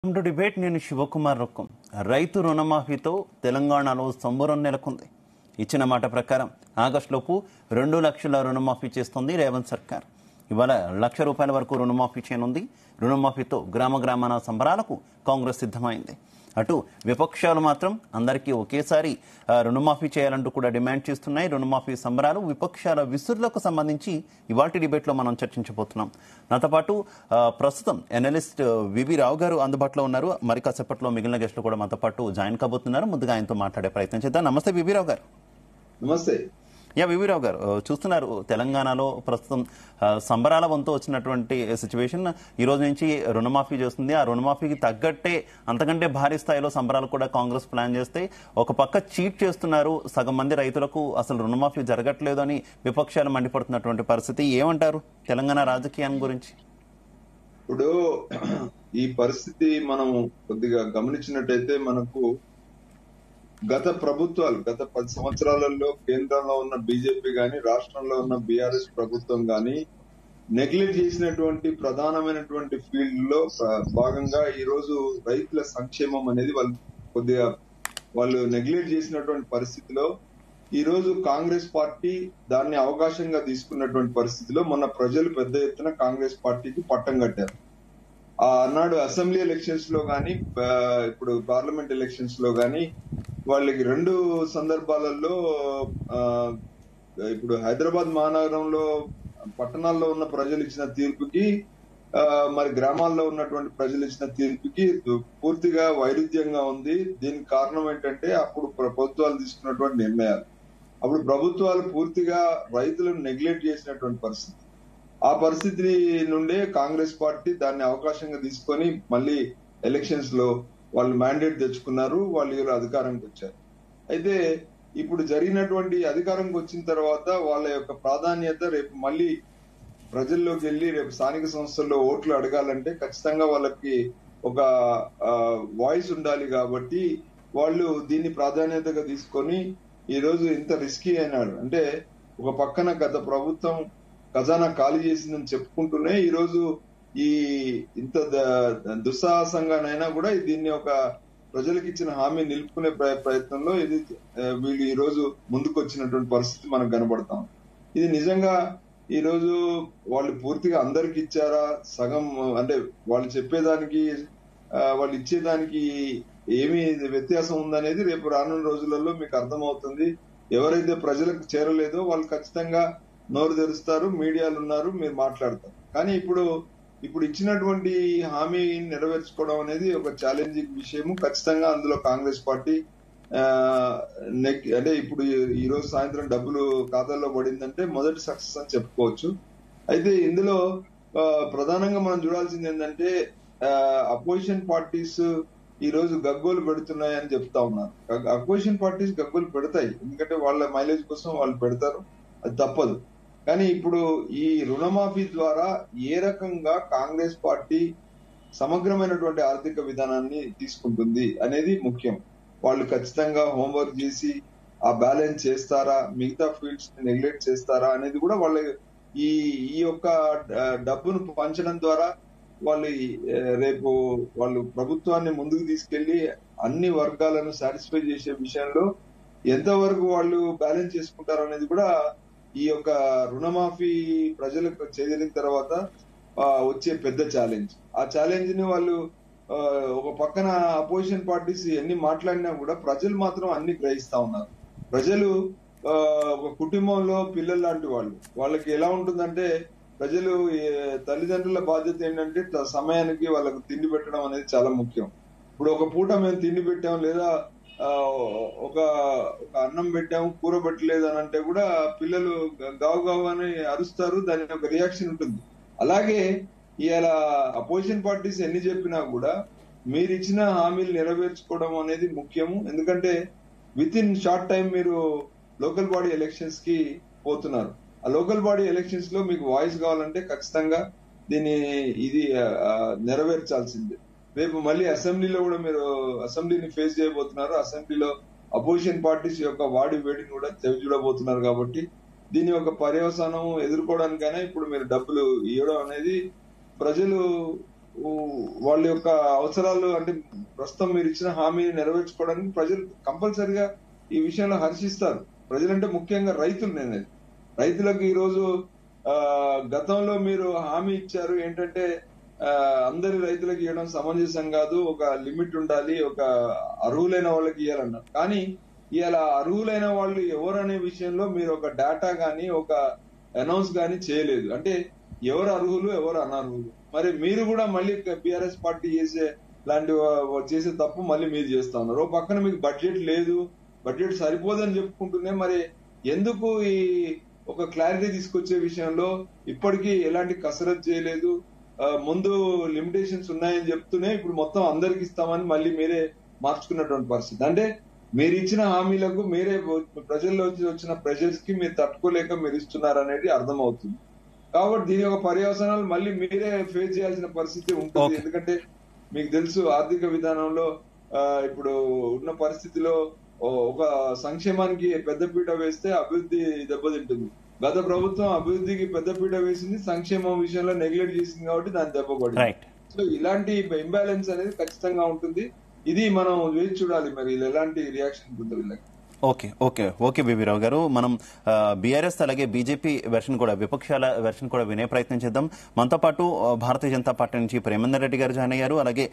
Welcome to debate. నేను శివకుమార్ రొక్కం. రైతు రుణమాఫీతో తెలంగాణలో సంబరం నెలకొంది. ఇచ్చిన మాట ప్రకారం ఆగస్టులోపు 2 లక్షల రుణమాఫీ చేస్తుంది రేవంత్ సర్కార్. ఇవాళ ₹1,00,000 వరకు రుణమాఫీ చేయనుంది. రుణమాఫీతో గ్రామాన సంబరాలకు కాంగ్రెస్ సిద్ధమైంది. అటు విపక్షాలు మాత్రం అందరికీ ఒకేసారి రుణమాఫీ చేయాలంటూ కూడా డిమాండ్ చేస్తున్నాయి. రుణమాఫీ సంబరాలు, విపక్షాల విసురులకు సంబంధించి ఇవాల్టి డిబేట్లో మనం చర్చించబోతున్నాం. నాతో పాటు ప్రస్తుతం ఎనలిస్ట్ వివి రావు గారు అందుబాటులో ఉన్నారు. మరి కాసేపట్లో మిగిలిన గెస్టులు కూడా మనతో పాటు జాయిన్ కాబోతున్నారు. ముందుగా ఆయనతో మాట్లాడే ప్రయత్నం చేద్దాం. నమస్తే వివి రావు గారు. నమస్తే. వివి రావు గారు, చూస్తున్నారు తెలంగాణలో ప్రస్తుతం సంబరాల వంతు వచ్చినటువంటి సిచ్యువేషన్. ఈ రోజు నుంచి రుణమాఫీ చేస్తుంది. ఆ రుణమాఫీకి తగ్గట్టే అంతకంటే భారీ స్థాయిలో సంబరాలు కూడా కాంగ్రెస్ ప్లాన్ చేస్తే, ఒక పక్క చీట్ చేస్తున్నారు. సగం మంది రైతులకు అసలు రుణమాఫీ జరగట్లేదు అని విపక్షాలు మండిపడుతున్నటువంటి పరిస్థితి. ఏమంటారు తెలంగాణ రాజకీయం గురించి? ఇప్పుడు ఈ పరిస్థితి మనం కొద్దిగా గమనించినట్టయితే మనకు గత 10 సంవత్సరాలలో కేంద్రంలో ఉన్న బీజేపీ గాని, రాష్ట్రంలో ఉన్న బీఆర్ఎస్ ప్రభుత్వం గాని నెగ్లెక్ట్ చేసినటువంటి ప్రధానమైనటువంటి ఫీల్డ్ లో భాగంగా ఈ రోజు రైతుల సంక్షేమం అనేది వాళ్ళు నెగ్లెక్ట్ చేసినటువంటి పరిస్థితిలో ఈ రోజు కాంగ్రెస్ పార్టీ దాన్ని అవకాశంగా తీసుకున్నటువంటి పరిస్థితిలో మొన్న ప్రజలు పెద్ద ఎత్తున కాంగ్రెస్ పార్టీకి పట్టం కట్టారు. ఆనాడు అసెంబ్లీ ఎలక్షన్స్ లో గాని, ఇప్పుడు పార్లమెంట్ ఎలక్షన్స్ లో గాని వాళ్ళకి 2 సందర్భాలలో ఇప్పుడు హైదరాబాద్ మహానగరంలో పట్టణాల్లో ఉన్న ప్రజలు ఇచ్చిన తీర్పుకి, మరి గ్రామాల్లో ఉన్నటువంటి ప్రజలు ఇచ్చిన తీర్పుకి పూర్తిగా వైరుధ్యంగా ఉంది. దీనికి కారణం ఏంటంటే అప్పుడు ప్రభుత్వాలు తీసుకున్నటువంటి నిర్ణయాలు. అప్పుడు ప్రభుత్వాలు పూర్తిగా రైతులను నెగ్లెక్ట్ చేసినటువంటి పరిస్థితి. ఆ పరిస్థితి నుండే కాంగ్రెస్ పార్టీ దాన్ని అవకాశంగా తీసుకొని మళ్ళీ ఎలక్షన్స్ లో వాళ్ళు మ్యాండేట్ తెచ్చుకున్నారు. వాళ్ళు ఈరోజు అధికారంకి వచ్చారు. అయితే ఇప్పుడు జరిగినటువంటి అధికారంకి వచ్చిన తర్వాత వాళ్ళ యొక్క ప్రాధాన్యత రేపు మళ్ళీ ప్రజల్లోకి వెళ్లి రేపు స్థానిక సంస్థల్లో ఓట్లు అడగాలంటే ఖచ్చితంగా వాళ్ళకి ఒక వాయిస్ ఉండాలి. కాబట్టి వాళ్ళు దీన్ని ప్రాధాన్యతగా తీసుకొని ఈ రోజు ఇంత రిస్కీ అయినాడు. అంటే ఒక పక్కన గత ప్రభుత్వం ఖజానా ఖాళీ చేసిందని చెప్పుకుంటూనే ఈ రోజు ఇంత దుస్సాహసంగానైనా కూడా దీన్ని ఒక ప్రజలకు ఇచ్చిన హామీ నిలుపుకునే ప్రయత్నంలో వీళ్ళు ఈ రోజు ముందుకు వచ్చినటువంటి పరిస్థితి మనకు కనబడతాం. ఇది నిజంగా ఈ రోజు వాళ్ళు పూర్తిగా అందరికి ఇచ్చారా, సగం అంటే వాళ్ళు చెప్పేదానికి వాళ్ళు ఇచ్చేదానికి ఏమి వ్యత్యాసం ఉందనేది రేపు రానున్న రోజులలో మీకు అర్థమవుతుంది. ఎవరైతే ప్రజలకు చేరలేదో వాళ్ళు ఖచ్చితంగా నోరు తెరుస్తారు, మీడియాలు ఉన్నారు, మీరు మాట్లాడతారు. కానీ ఇప్పుడు ఇచ్చినటువంటి హామీ నెరవేర్చుకోవడం అనేది ఒక ఛాలెంజింగ్ విషయము. ఖచ్చితంగా అందులో కాంగ్రెస్ పార్టీ అంటే ఇప్పుడు ఈ రోజు సాయంత్రం డబ్బులు ఖాతాల్లో పడిందంటే మొదటి సక్సెస్ అని చెప్పుకోవచ్చు. అయితే ఇందులో ప్రధానంగా మనం చూడాల్సింది ఏంటంటే అపోజిషన్ పార్టీస్ ఈ రోజు గగ్గోలు పెడుతున్నాయని చెప్తా ఉన్నారు. అపోజిషన్ పార్టీస్ గగ్గోలు పెడతాయి, ఎందుకంటే వాళ్ళ మైలేజ్ కోసం వాళ్ళు పెడతారు, అది తప్పదు. కానీ ఇప్పుడు ఈ రుణమాఫీ ద్వారా ఏ రకంగా కాంగ్రెస్ పార్టీ సమగ్రమైనటువంటి ఆర్థిక విధానాన్ని తీసుకుంటుంది అనేది ముఖ్యం. వాళ్ళు ఖచ్చితంగా హోంవర్క్ చేసి ఆ బ్యాలెన్స్ చేస్తారా, మిగతా ఫీల్డ్స్ ని నెగ్లెక్ట్ చేస్తారా అనేది కూడా వాళ్ళ ఈ యొక్క డబ్బును పంచడం ద్వారా రేపు వాళ్ళు ప్రభుత్వాన్ని ముందుకు తీసుకెళ్లి అన్ని వర్గాలను సాటిస్ఫై చేసే విషయంలో ఎంతవరకు వాళ్ళు బ్యాలెన్స్ చేసుకుంటారు అనేది కూడా ఈ యొక్క రుణమాఫీ ప్రజలకు చేదిన తర్వాత వచ్చే పెద్ద ఛాలెంజ్. ఆ ఛాలెంజ్ ని వాళ్ళు ఒక పక్కన అపోజిషన్ పార్టీస్ ఎన్ని మాట్లాడినా కూడా ప్రజలు మాత్రం అన్ని గ్రహిస్తా ఉన్నారు. ప్రజలు ఒక కుటుంబంలో పిల్లలు లాంటి వాళ్ళకి ఎలా ఉంటుందంటే, ప్రజలు తల్లిదండ్రుల బాధ్యత ఏంటంటే సమయానికి వాళ్ళకు తిండి పెట్టడం అనేది చాలా ముఖ్యం. ఇప్పుడు ఒక పూట మేము తిండి పెట్టాం, లేదా ఒక అన్నం పెట్టాము, కూర పెట్టలేదు అని అంటే కూడా పిల్లలు గావు అని అరుస్తారు, దాని ఒక రియాక్షన్ ఉంటుంది. అలాగే ఇలా అపోజిషన్ పార్టీస్ ఎన్ని చెప్పినా కూడా మీరు ఇచ్చిన హామీలు నెరవేర్చుకోవడం అనేది ముఖ్యము. ఎందుకంటే విత్ ఇన్ షార్ట్ టైం మీరు లోకల్ బాడీ ఎలక్షన్స్ కి పోతున్నారు. ఆ లోకల్ బాడీ ఎలక్షన్స్ లో మీకు వాయిస్ కావాలంటే ఖచ్చితంగా ఇది నెరవేర్చాల్సిందే. రేపు మళ్ళీ అసెంబ్లీలో కూడా మీరు అసెంబ్లీని ఫేస్ చేయబోతున్నారు. అసెంబ్లీలో అపోజిషన్ పార్టీస్ యొక్క వాడి వేడిని కూడా చూడబోతున్నారు. కాబట్టి దీని యొక్క పర్యవసానం ఎదుర్కోవడానికైనా ఇప్పుడు మీరు డబ్బులు ఇవ్వడం అనేది ప్రజలు వాళ్ళ యొక్క అవసరాలు అంటే ప్రస్తుతం మీరు ఇచ్చిన హామీని నెరవేర్చుకోవడానికి ప్రజలు కంపల్సరిగా ఈ విషయంలో హర్షిస్తారు. ప్రజలంటే ముఖ్యంగా రైతులు. నేను రైతులకు ఈ రోజు గతంలో మీరు హామీ ఇచ్చారు ఏంటంటే అందరి రైతులకు ఇవ్వడం సమంజసం కాదు, ఒక లిమిట్ ఉండాలి, ఒక అర్హులైన వాళ్ళకి ఇవ్వాలన్నారు. కానీ ఇలా అర్హులైన వాళ్ళు ఎవరు అనే విషయంలో మీరు ఒక డేటా గానీ ఒక అనౌన్స్ గానీ చేయలేదు. అంటే ఎవరు అర్హులు ఎవరు అనర్హులు. మరి మీరు కూడా మళ్ళీ బీఆర్ఎస్ పార్టీ చేసే తప్పు మళ్ళీ మీరు చేస్తా ఉన్నారు. ఓ పక్కన మీకు బడ్జెట్ లేదు, బడ్జెట్ సరిపోదని చెప్పుకుంటూనే మరి ఎందుకు ఈ ఒక క్లారిటీ తీసుకొచ్చే విషయంలో ఇప్పటికీ ఎలాంటి కసరత్ చేయలేదు. ముందు లిమిటేషన్స్ ఉన్నాయని చెప్తూనే ఇప్పుడు మొత్తం అందరికి ఇస్తామని మళ్ళీ మీరే మార్చుకున్నటువంటి పరిస్థితి. అంటే మీరు ఇచ్చిన హామీలకు మీరే ప్రజల్లో వచ్చిన ప్రెషర్స్ కి మీరు తట్టుకోలేక మీరు ఇస్తున్నారు అనేది అర్థమవుతుంది. కాబట్టి దీని యొక్క పర్యవసనాలు మళ్ళీ మీరే ఫేస్ చేయాల్సిన పరిస్థితి ఉంటుంది. ఎందుకంటే మీకు తెలుసు ఆర్థిక విధానంలో ఇప్పుడు ఉన్న పరిస్థితిలో ఒక సంక్షేమానికి పెద్దపీట వేస్తే అభివృద్ధి దెబ్బతింటుంది. గత ప్రభుత్వం అభివృద్ధికి పెద్దపీట వేసింది, సంక్షేమం విషయంలో నెగ్లెక్ట్ చేసింది కాబట్టి దాని దెబ్బపడింది. సో ఇలాంటి ఇంబ్యాలెన్స్ అనేది ఖచ్చితంగా ఉంటుంది. ఇది మనం వేచి చూడాలి మరి ఎలాంటి రియాక్షన్ ఉంటుంది వీళ్ళకి. ఓకే ఓకే ఓకే బీబీరావు గారు, మనం బీఆర్ఎస్ అలాగే బీజేపీ వెర్షన్ కూడా, విపక్షాల వెర్షన్ కూడా వినే ప్రయత్నం చేద్దాం. మనతో పాటు భారతీయ జనతా పార్టీ నుంచి ప్రేమేందర్ రెడ్డి గారు జాయిన్ అయ్యారు, అలాగే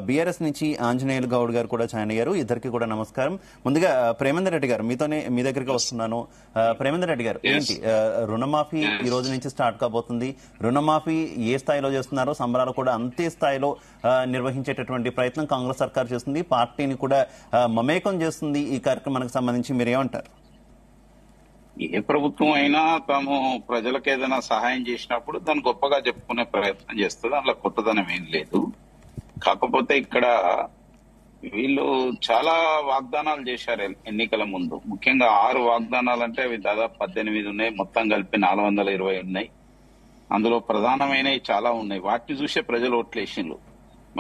బీఆర్ఎస్ నుంచి ఆంజనేయులు గౌడ్ గారు కూడా జాయిన్ అయ్యారు. ఇద్దరికి కూడా నమస్కారం. ముందుగా ప్రేమేందర్ రెడ్డి గారు, మీ దగ్గరికి వస్తున్నాను. ప్రేమేందర్ రెడ్డి గారు, ఏంటి రుణమాఫీ ఈ రోజు నుంచి స్టార్ట్ కాబోతుంది. రుణమాఫీ ఏ స్థాయిలో చేస్తున్నారో సంబరాలు కూడా అంతే స్థాయిలో నిర్వహించేటటువంటి ప్రయత్నం కాంగ్రెస్ సర్కార్ చేస్తుంది. పార్టీని కూడా మమేకం చేస్తుంది. ఈ కార్యక్రమానికి సంబంధించి మీరేమంటారు? ఏ ప్రభుత్వం అయినా తాము ప్రజలకు ఏదైనా సహాయం చేసినప్పుడు దాన్ని గొప్పగా చెప్పుకునే ప్రయత్నం చేస్తుంది. అందులో కొత్తదనం ఏం లేదు. కాకపోతే ఇక్కడ వీళ్ళు చాలా వాగ్దానాలు చేశారు ఎన్నికల ముందు. ముఖ్యంగా 6 వాగ్దానాలు అంటే అవి దాదాపు 18 ఉన్నాయి. మొత్తం కలిపి 420 ఉన్నాయి. అందులో ప్రధానమైనవి చాలా ఉన్నాయి. వాటిని చూసే ప్రజలు ఓట్లేసిండ్రు.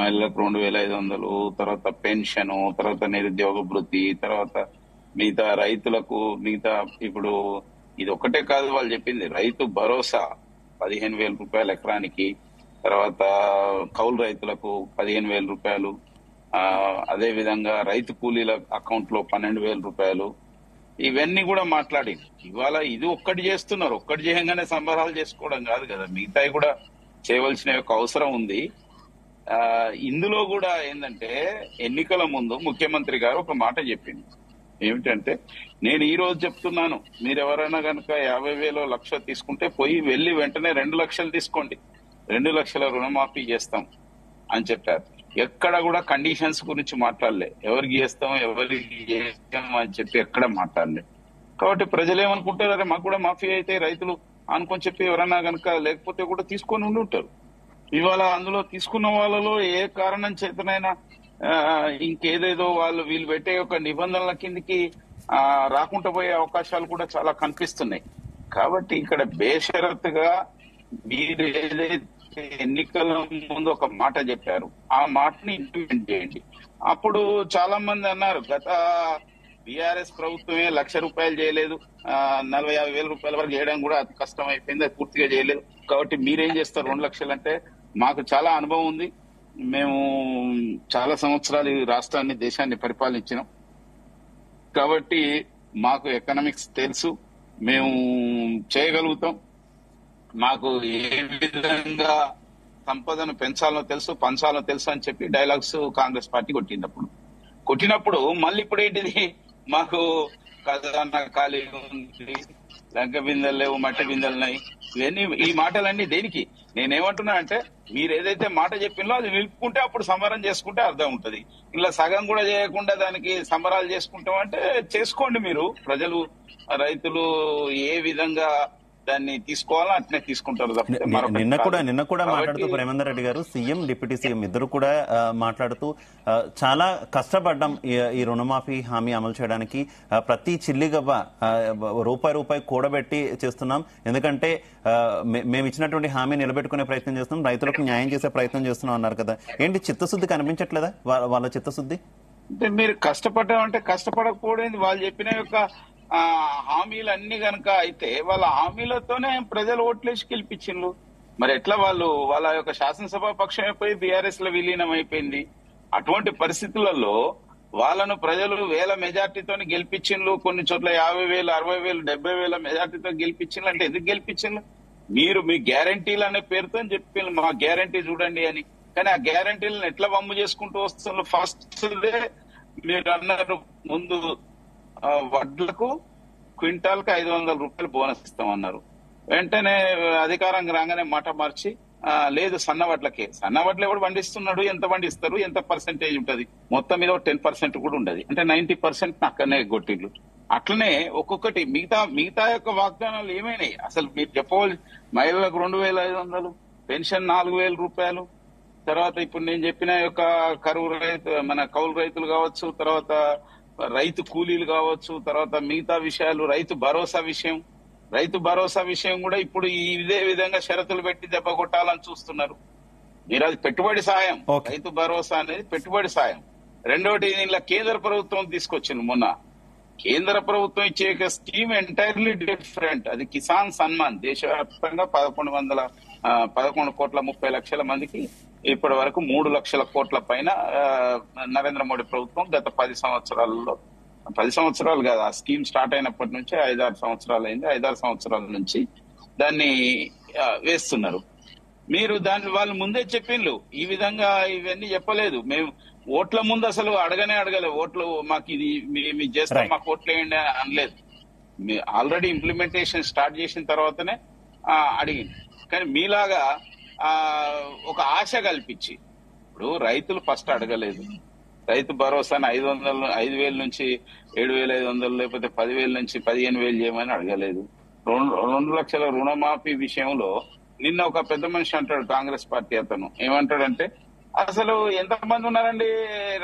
మహిళలకు 2500, తర్వాత పెన్షన్, తర్వాత నిరుద్యోగ భృతి, తర్వాత మిగతా రైతులకు ఇప్పుడు ఇది ఒక్కటే కాదు వాళ్ళు చెప్పింది. రైతు భరోసా 15,000 రూపాయలు ఎకరానికి, తర్వాత కౌలు రైతులకు 15,000 రూపాయలు, అదే విధంగా రైతు కూలీల అకౌంట్ లో 12,000 రూపాయలు. ఇవన్నీ కూడా మాట్లాడి ఇవాళ ఇది ఒక్కటి చేస్తున్నారు. ఒక్కటి చేయగానే సంబరాలు చేసుకోవడం కాదు కదా, మిగతాయి కూడా చేయవలసిన యొక్క అవసరం ఉంది. ఇందులో కూడా ఏంటంటే ఎన్నికల ముందు ముఖ్యమంత్రి గారు ఒక మాట చెప్పింది. ఏమిటంటే, నేను ఈ రోజు చెప్తున్నాను, మీరెవరైనా కనుక 50,000 1,00,000 తీసుకుంటే వెళ్ళి వెంటనే 2 లక్షలు తీసుకోండి, 2 లక్షల రుణమాఫీ చేస్తాం అని చెప్పారు. ఎక్కడ కూడా కండిషన్స్ గురించి మాట్లాడలే. ఎవరికి చేస్తాం అని చెప్పి ఎక్కడ మాట్లాడలే. కాబట్టి ప్రజలు ఏమనుకుంటారు, మాకు కూడా మాఫీ అయితే రైతులు అనుకొని చెప్పి ఎవరైనా కనుక లేకపోతే కూడా తీసుకొని ఉండి ఉంటారు. ఇవాళ అందులో తీసుకున్న వాళ్ళలో ఏ కారణం చేతనైనా ఇంకేదేదో వీళ్ళు పెట్టే ఒక నిబంధనల కిందకి రాకుండా పోయే అవకాశాలు కూడా చాలా కనిపిస్తున్నాయి. కాబట్టి ఇక్కడ బేషరతుగా మీరు ఏదైతే ఎన్నికల ముందు ఒక మాట చెప్పారు, ఆ మాటని ఇంప్లిమెంట్ చేయండి. అప్పుడు చాలా మంది అన్నారు, గత బీఆర్ఎస్ ప్రభుత్వమే 1,00,000 రూపాయలు చేయలేదు, 40,000-50,000 రూపాయల వరకు చేయడం కూడా అతి కష్టం అయిపోయింది, అది పూర్తిగా చేయలేదు. కాబట్టి మీరేం చేస్తారు 2 లక్షలు అంటే? మాకు చాలా అనుభవం ఉంది, మేము చాలా సంవత్సరాలు ఈ రాష్ట్రాన్ని దేశాన్ని పరిపాలించినాం, కాబట్టి మాకు ఎకనామిక్స్ తెలుసు, మేము చేయగలుగుతాం, మాకు ఏ విధంగా సంపదను పెంచాలో తెలుసు, పంచాలో తెలుసు అని చెప్పి డైలాగ్స్ కాంగ్రెస్ పార్టీ కొట్టినప్పుడు మళ్ళీ ఇప్పుడు ఏంటిది, మాకు ఖజానా ఖాళీ ఉంది, లంక బిందెలు లేవు, మట్టి బిందెలున్నాయి, ఇవన్నీ ఈ మాటలన్నీ దేనికి? నేనేమంటున్నా అంటే, మీరు ఏదైతే మాట చెప్పినో అది నిలుపుకుంటే అప్పుడు సంబరం చేసుకుంటే అర్థం ఉంటది. ఇలా సగం కూడా చేయకుండా దానికి సంబరాలు చేసుకుంటాం అంటే చేసుకోండి. మీరు ప్రజలు రైతులు ఏ విధంగా దాన్ని తీసుకోవాలో అట్నే తీసుకుంటారు. నిన్న కూడా మాట్లాడుతూ ప్రేమేందర్ రెడ్డి గారు, సీఎం డిప్యూటీ సీఎం ఇద్దరు కూడా మాట్లాడుతూ చాలా కష్టపడ్డాం ఈ రుణమాఫీ హామీ అమలు చేయడానికి, ప్రతి చిల్లిగవ్వ రూపాయి కూడబెట్టి చేస్తున్నాం, ఎందుకంటే మేము ఇచ్చినటువంటి హామీ నిలబెట్టుకునే ప్రయత్నం చేస్తున్నాం, రైతులకు న్యాయం చేసే ప్రయత్నం చేస్తున్నాం అన్నారు కదా. ఏంటి చిత్తశుద్ధి కనిపించట్లేదా వాళ్ళ చిత్తశుద్ధి? అంటే మీరు కష్టపడ్డామంటే కష్టపడకపోవడం, వాళ్ళు చెప్పిన యొక్క హామీలు అన్ని గనక అయితే వాళ్ళ హామీలతోనే ప్రజలు ఓట్లేసి గెలిపించిండ్రు. మరి ఎట్లా వాళ్ళ యొక్క శాసనసభ పక్షం అయిపోయి బీఆర్ఎస్ లో విలీనం అయిపోయింది. అటువంటి పరిస్థితులలో వాళ్ళను ప్రజలు వేల మెజార్టీతో గెలిపించిండ్రు. కొన్ని చోట్ల 50,000, 60,000, 70,000 మెజార్టీతో గెలిపించిండ్రు. అంటే ఎందుకు గెలిపించిండ్రు? మీరు మీ గ్యారంటీలు అనే పేరుతో చెప్పి మా గ్యారంటీ చూడండి అని. కానీ ఆ గ్యారంటీలను ఎట్లా వమ్ము చేసుకుంటూ వస్తున్నారు? ఫస్ట్ మీరు అన్నారు ముందు వడ్లకు క్వింటాల్ కి 500 రూపాయలు బోనస్ ఇస్తామన్నారు. వెంటనే అధికారం రాగానే మాట మార్చి లేదు సన్న వడ్లు ఎవడు పండిస్తున్నాడు, ఎంత పండిస్తారు, ఎంత పర్సెంటేజ్ ఉంటది, మొత్తం మీద 10% కూడా ఉండదు. అంటే 90% అక్కడనే గొట్టిళ్ళు. అట్లనే ఒక్కొక్కటి మిగతా యొక్క వాగ్దానాలు ఏమైనాయి అసలు మీరు చెప్పవాలి. మహిళలకు 2,500, పెన్షన్ 4,000 రూపాయలు, తర్వాత ఇప్పుడు నేను చెప్పిన యొక్క కరువు రైతు మన కౌలు రైతులు కావచ్చు, తర్వాత రైతు కూలీలు కావచ్చు, తర్వాత మిగతా విషయాలు, రైతు భరోసా విషయం కూడా ఇప్పుడు ఇదే విధంగా షరతులు పెట్టి దెబ్బ కొట్టాలని చూస్తున్నారు. మీరు అది పెట్టుబడి సాయం, రైతు భరోసా అనేది పెట్టుబడి సాయం. రెండోటి ఇలా కేంద్ర ప్రభుత్వం తీసుకొచ్చింది మొన్న. కేంద్ర ప్రభుత్వం ఇచ్చే స్కీమ్ ఎంటైర్లీ డిఫరెంట్. అది కిసాన్ సన్మాన్. దేశవ్యాప్తంగా 11,30,00,000 మందికి ఇప్పటి వరకు 3 లక్షల కోట్ల పైన నరేంద్ర మోడీ ప్రభుత్వం గత 10 సంవత్సరాలు కాదు, ఆ స్కీమ్ స్టార్ట్ అయినప్పటి నుంచి 5-6 సంవత్సరాలు అయింది. 5-6 సంవత్సరాల నుంచి దాన్ని వేస్తున్నారు. మీరు వాళ్ళు ముందే చెప్పిండ్రు, ఈ విధంగా ఇవన్నీ చెప్పలేదు. మేము ఓట్ల ముందు అసలు అడగలేదు. ఓట్లు మాకు ఇది మీ చేస్తాం, మాకు ఓట్లు వేయండి అనలేదు. ఆల్రెడీ ఇంప్లిమెంటేషన్ స్టార్ట్ చేసిన తర్వాతనే అడిగింది. కానీ మీలాగా ఒక ఆశ కల్పించి, ఇప్పుడు రైతులు ఫస్ట్ అడగలేదు. రైతు భరోసాను 5,000 నుంచి 7,500, లేకపోతే 10,000 నుంచి 15,000 చేయమని అడగలేదు. 2 లక్షల రుణమాఫీ విషయంలో నిన్న ఒక పెద్ద మనిషి అంటాడు, కాంగ్రెస్ పార్టీ అతను ఏమంటాడంటే, అసలు ఎంతమంది ఉన్నారండి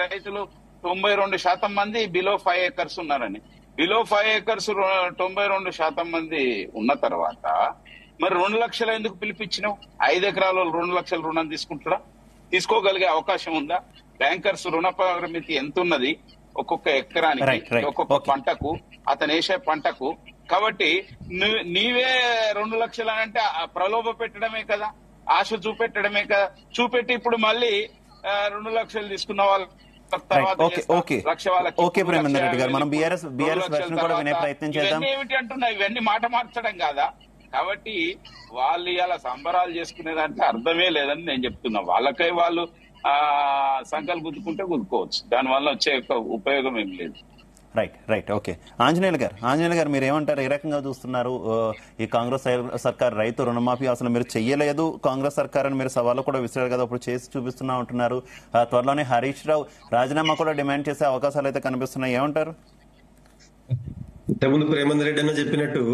రైతులు? 92% మంది బిలో 5 acres ఉన్నారని. బిలో 5 acres 92% మంది ఉన్న తర్వాత మరి 2 లక్షలు ఎందుకు పిలిపించినావు? 5 ఎకరాల 2 లక్షల రుణం తీసుకుంటారా? తీసుకోగలిగే అవకాశం ఉందా? బ్యాంకర్స్ రుణ పరిమితి ఎంత ఉన్నది ఒక్కొక్క ఎకరానికి, ఒక్కొక్క పంటకు, అతను వేసే పంటకు? కాబట్టి నీవే 2 లక్షలు అంటే ప్రలోభ పెట్టడమే కదా, ఆశ చూపెట్టడమే కదా. చూపెట్టి ఇప్పుడు మళ్ళీ 2 లక్షలు తీసుకున్న వాళ్ళు ఏమిటి అంటున్నా? ఇవన్నీ మాట మార్చడం కాదా? కాబట్టి వాళ్ళు ఇలా సంబరాలు చేసుకునేదానికి అర్థమే లేదని నేను చెప్తున్నా. వాళ్ళకై వాళ్ళు సంకలు గుద్దుకుంటే గుద్దుకోవచ్చు, దానివల్ల వచ్చే ఉపయోగం ఏం లేదు. Right okay. ఆంజనేయులు గారు మీరు ఏమంటారు? ఏ రకంగా చూస్తున్నారు ఈ కాంగ్రెస్ సర్కార్ రైతు రుణమాఫీ అసలు మీరు చెయ్యలేదు కాంగ్రెస్ సర్కార్ అని మీరు సవాళ్ళు కూడా విసిరారు కదా, ఇప్పుడు చేసి చూపిస్తున్నా ఉంటున్నారు. త్వరలోనే హరీష్ రావు రాజీనామా కూడా డిమాండ్ చేసే అవకాశాలు అయితే కనిపిస్తున్నాయి. ఏమంటారు? ఇంతకుముందు ప్రేమేందర్ రెడ్డి అన్న చెప్పినట్టు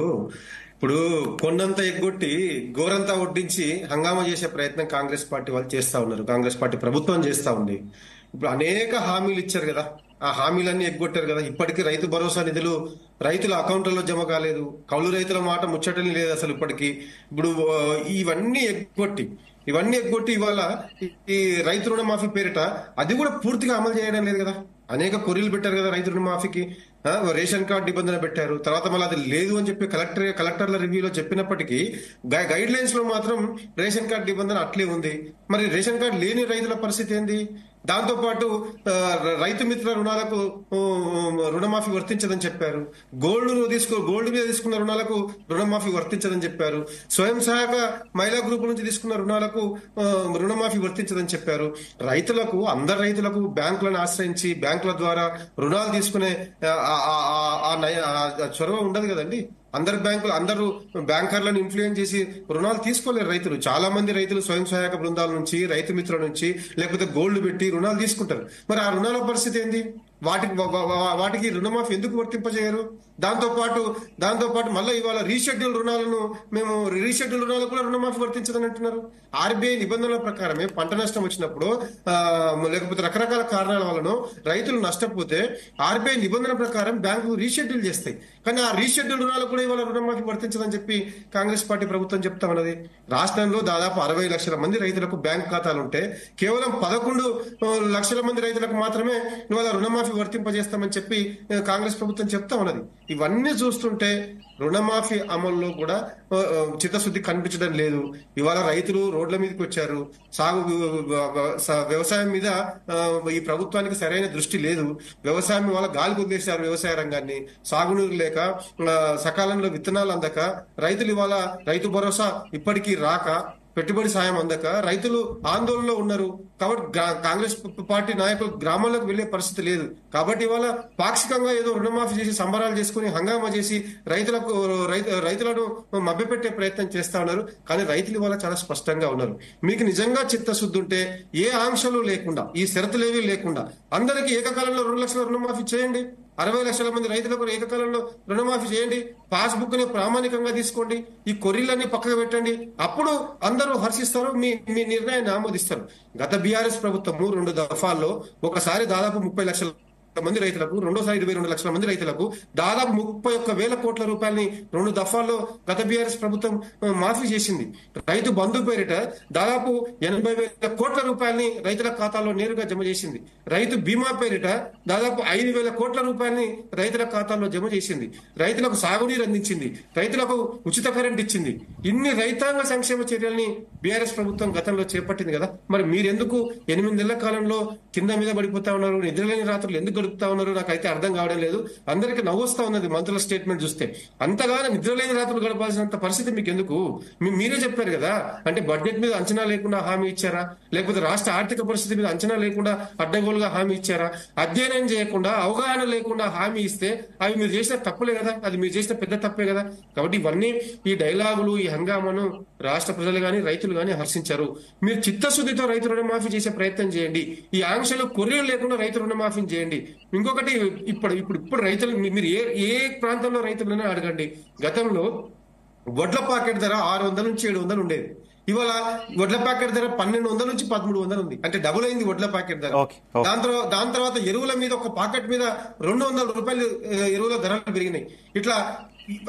ఇప్పుడు కొండంతా ఎగ్గొట్టి గోరంతా ఒడ్డించి హంగామా చేసే ప్రయత్నం కాంగ్రెస్ పార్టీ వాళ్ళు చేస్తా ఉన్నారు, కాంగ్రెస్ పార్టీ ప్రభుత్వం చేస్తా ఉంది. ఇప్పుడు అనేక హామీలు ఇచ్చారు కదా, ఆ హామీలన్నీ ఎగ్గొట్టారు కదా. ఇప్పటికీ రైతు భరోసా నిధులు రైతుల అకౌంట్లలో జమ కాలేదు. కౌలు రైతుల మాట ముచ్చటని లేదు అసలు ఇప్పటికీ. ఇప్పుడు ఇవన్నీ ఎగ్గొట్టి ఇవాళ ఈ రైతు రుణమాఫీ పేరిట అది కూడా పూర్తిగా అమలు చేయడం లేదు కదా. అనేక కొర్రీలు పెట్టారు కదా రైతు రుణమాఫీకి. రేషన్ కార్డు నిబంధన పెట్టారు, తర్వాత మళ్ళీ అది లేదు అని చెప్పి కలెక్టర్ల రివ్యూలో చెప్పినప్పటికీ గైడ్ లైన్స్ లో మాత్రం రేషన్ కార్డు నిబంధన అట్లే ఉంది. మరి రేషన్ కార్డు లేని రైతుల పరిస్థితి ఏంది? దాంతో పాటు రైతు మిత్ర రుణాలకు రుణమాఫీ వర్తించదని చెప్పారు. గోల్డ్ మీద తీసుకున్న రుణాలకు రుణమాఫీ వర్తించదని చెప్పారు. స్వయం సహాయక మహిళా గ్రూపుల నుంచి తీసుకున్న రుణాలకు రుణమాఫీ వర్తించదని చెప్పారు. అందరు రైతులకు బ్యాంకులను ఆశ్రయించి బ్యాంకుల ద్వారా రుణాలు తీసుకునే చొరవ ఉండదు కదండి. అందరు బ్యాంకర్లను ఇన్ఫ్లుయెన్స్ చేసి రుణాలు తీసుకోలేరు రైతులు. చాలా మంది రైతులు స్వయం సహాయక బృందాల నుంచి, రైతు మిత్రుల నుంచి, లేకపోతే గోల్డ్ పెట్టి రుణాలు తీసుకుంటారు. మరి ఆ రుణాల పరిస్థితి ఏంది? వాటికి రుణమాఫీ ఎందుకు వర్తింపజేయరు? దాంతో పాటు మళ్ళీ ఇవాళ రీషెడ్యూల్ రుణాలను రీషెడ్యూల్ రుణాలకు కూడా రుణమాఫీ వర్తించదని అంటున్నారు. ఆర్బీఐ నిబంధనల ప్రకారమే పంట నష్టం వచ్చినప్పుడు లేకపోతే రకరకాల కారణాల వలన రైతులు నష్టపోతే ఆర్బీఐ నిబంధన ప్రకారం బ్యాంకులు రీషెడ్యూల్ చేస్తాయి. కానీ ఆ రీషెడ్యూల్ రుణాలు కూడా ఇవాళ రుణమాఫీ వర్తించదని చెప్పి కాంగ్రెస్ పార్టీ ప్రభుత్వం చెప్తా ఉన్నది. రాష్ట్రంలో దాదాపు 60 లక్షల మంది రైతులకు బ్యాంక్ ఖాతాలు ఉంటే కేవలం 11 లక్షల మంది రైతులకు మాత్రమే ఇవాళ రుణమాఫీ రుణమాఫీ వర్తింపజేస్తామని చెప్పి కాంగ్రెస్ ప్రభుత్వం చెప్తా ఉన్నది. ఇవన్నీ చూస్తుంటే రుణమాఫీ అమల్లో కూడా చిత్తశుద్ధి కనిపించడం లేదు. ఇవాళ రైతులు రోడ్ల మీదకి వచ్చారు. వ్యవసాయం మీద ఈ ప్రభుత్వానికి సరైన దృష్టి లేదు. వ్యవసాయం ఇవాళ గాలి వదిలేశారు. వ్యవసాయ రంగాన్ని సాగునీరు లేక, సకాలంలో విత్తనాలు అందక, రైతులు ఇవాళ రైతు భరోసా ఇప్పటికీ రాక, పెట్టుబడి సాయం అందక రైతులు ఆందోళనలో ఉన్నారు. కాబట్టి కాంగ్రెస్ పార్టీ నాయకులు గ్రామాలకు వెళ్లే పరిస్థితి లేదు. కాబట్టి ఇవాళ పాక్షికంగా ఏదో రుణమాఫీ చేసి సంబరాలు చేసుకుని హంగామా చేసి రైతులను మభ్యపెట్టే ప్రయత్నం చేస్తా ఉన్నారు. కానీ రైతులు ఇవాళ చాలా స్పష్టంగా ఉన్నారు. మీకు నిజంగా చిత్తశుద్ధి ఉంటే ఏ ఆంక్షలు లేకుండా, ఈ షరతులేవీ లేకుండా అందరికీ ఏకకాలంలో 2 లక్షల రుణమాఫీ చేయండి. 60 లక్షల మంది రైతులకు ఏకకాలంలో రుణమాఫీ చేయండి. పాస్బుక్ ని ప్రామాణికంగా తీసుకోండి. ఈ కొర్రీలన్నీ పక్కకు పెట్టండి. అప్పుడు అందరూ హర్షిస్తారు, మీ నిర్ణయాన్ని ఆమోదిస్తారు. గత బీఆర్ఎస్ ప్రభుత్వము 2 దఫాల్లో ఒకసారి దాదాపు 30 లక్షల మంది రైతులకు, రెండోసారి 22 లక్షల మంది రైతులకు దాదాపు 31,000 కోట్ల రూపాయలని 2 దఫాల్లో గత బీఆర్ఎస్ ప్రభుత్వం మాఫీ చేసింది. రైతు బంధు పేరిట దాదాపు 80,000 కోట్ల రూపాయలని రైతుల ఖాతాల్లో నేరుగా జమ చేసింది. రైతు బీమా పేరిట దాదాపు 5,000 కోట్ల రూపాయలని రైతుల ఖాతాల్లో జమ చేసింది. రైతులకు సాగునీరు అందించింది. రైతులకు ఉచిత కరెంట్ ఇచ్చింది. ఇన్ని రైతాంగ సంక్షేమ చర్యల్ని బీఆర్ఎస్ ప్రభుత్వం గతంలో చేపట్టింది కదా. మరి మీరెందుకు 8 నెలల కాలంలో కింద మీద పడిపోతా ఉన్నారు? నిద్రలేని రాత్రులు ఎందుకు గడుపుతా ఉన్నారు? నాకైతే అర్థం కావడం లేదు. అందరికీ నవ్వొస్తా ఉన్నది మంత్రుల స్టేట్మెంట్ చూస్తే. అంతగా నిద్రలేని రాత్రులు గడపాల్సినంత పరిస్థితి మీకు ఎందుకు? మీరే చెప్పారు కదా. అంటే బడ్జెట్ మీద అంచనా లేకుండా హామీ ఇచ్చారా? లేకపోతే రాష్ట్ర ఆర్థిక పరిస్థితి మీద అంచనా లేకుండా అడ్డగోలుగా హామీ ఇచ్చారా? అధ్యయనం చేయకుండా, అవగాహన లేకుండా హామీ ఇస్తే అవి మీరు చేసిన తప్పులే కదా. అది మీరు చేసిన పెద్ద తప్పే కదా. కాబట్టి ఇవన్నీ, ఈ డైలాగులు, ఈ హంగామాను రాష్ట్ర ప్రజలు గాని రైతులు గాని హర్షించారు. మీరు చిత్తశుద్ధితో రైతు రుణమాఫీ చేసే ప్రయత్నం చేయండి. ఈ ఆంక్షలు కొర్రీలు లేకుండా రైతు రుణమాఫీ చేయండి. ఇంకొకటి, ఇప్పుడు రైతులు, మీరు ఏ ప్రాంతంలో రైతులైనా అడగండి. గతంలో వడ్ల ప్యాకెట్ ధర 600 నుంచి 700 ఉండేది. ఇవాళ వడ్ల ప్యాకెట్ ధర 1200 నుంచి 1300 ఉంది. అంటే డబుల్ అయింది వడ్ల ప్యాకెట్ ధర. దాని తర్వాత ఎరువుల మీద, ఒక ప్యాకెట్ మీద 200 రూపాయలు ఎరువుల ధరలు పెరిగినాయి. ఇట్లా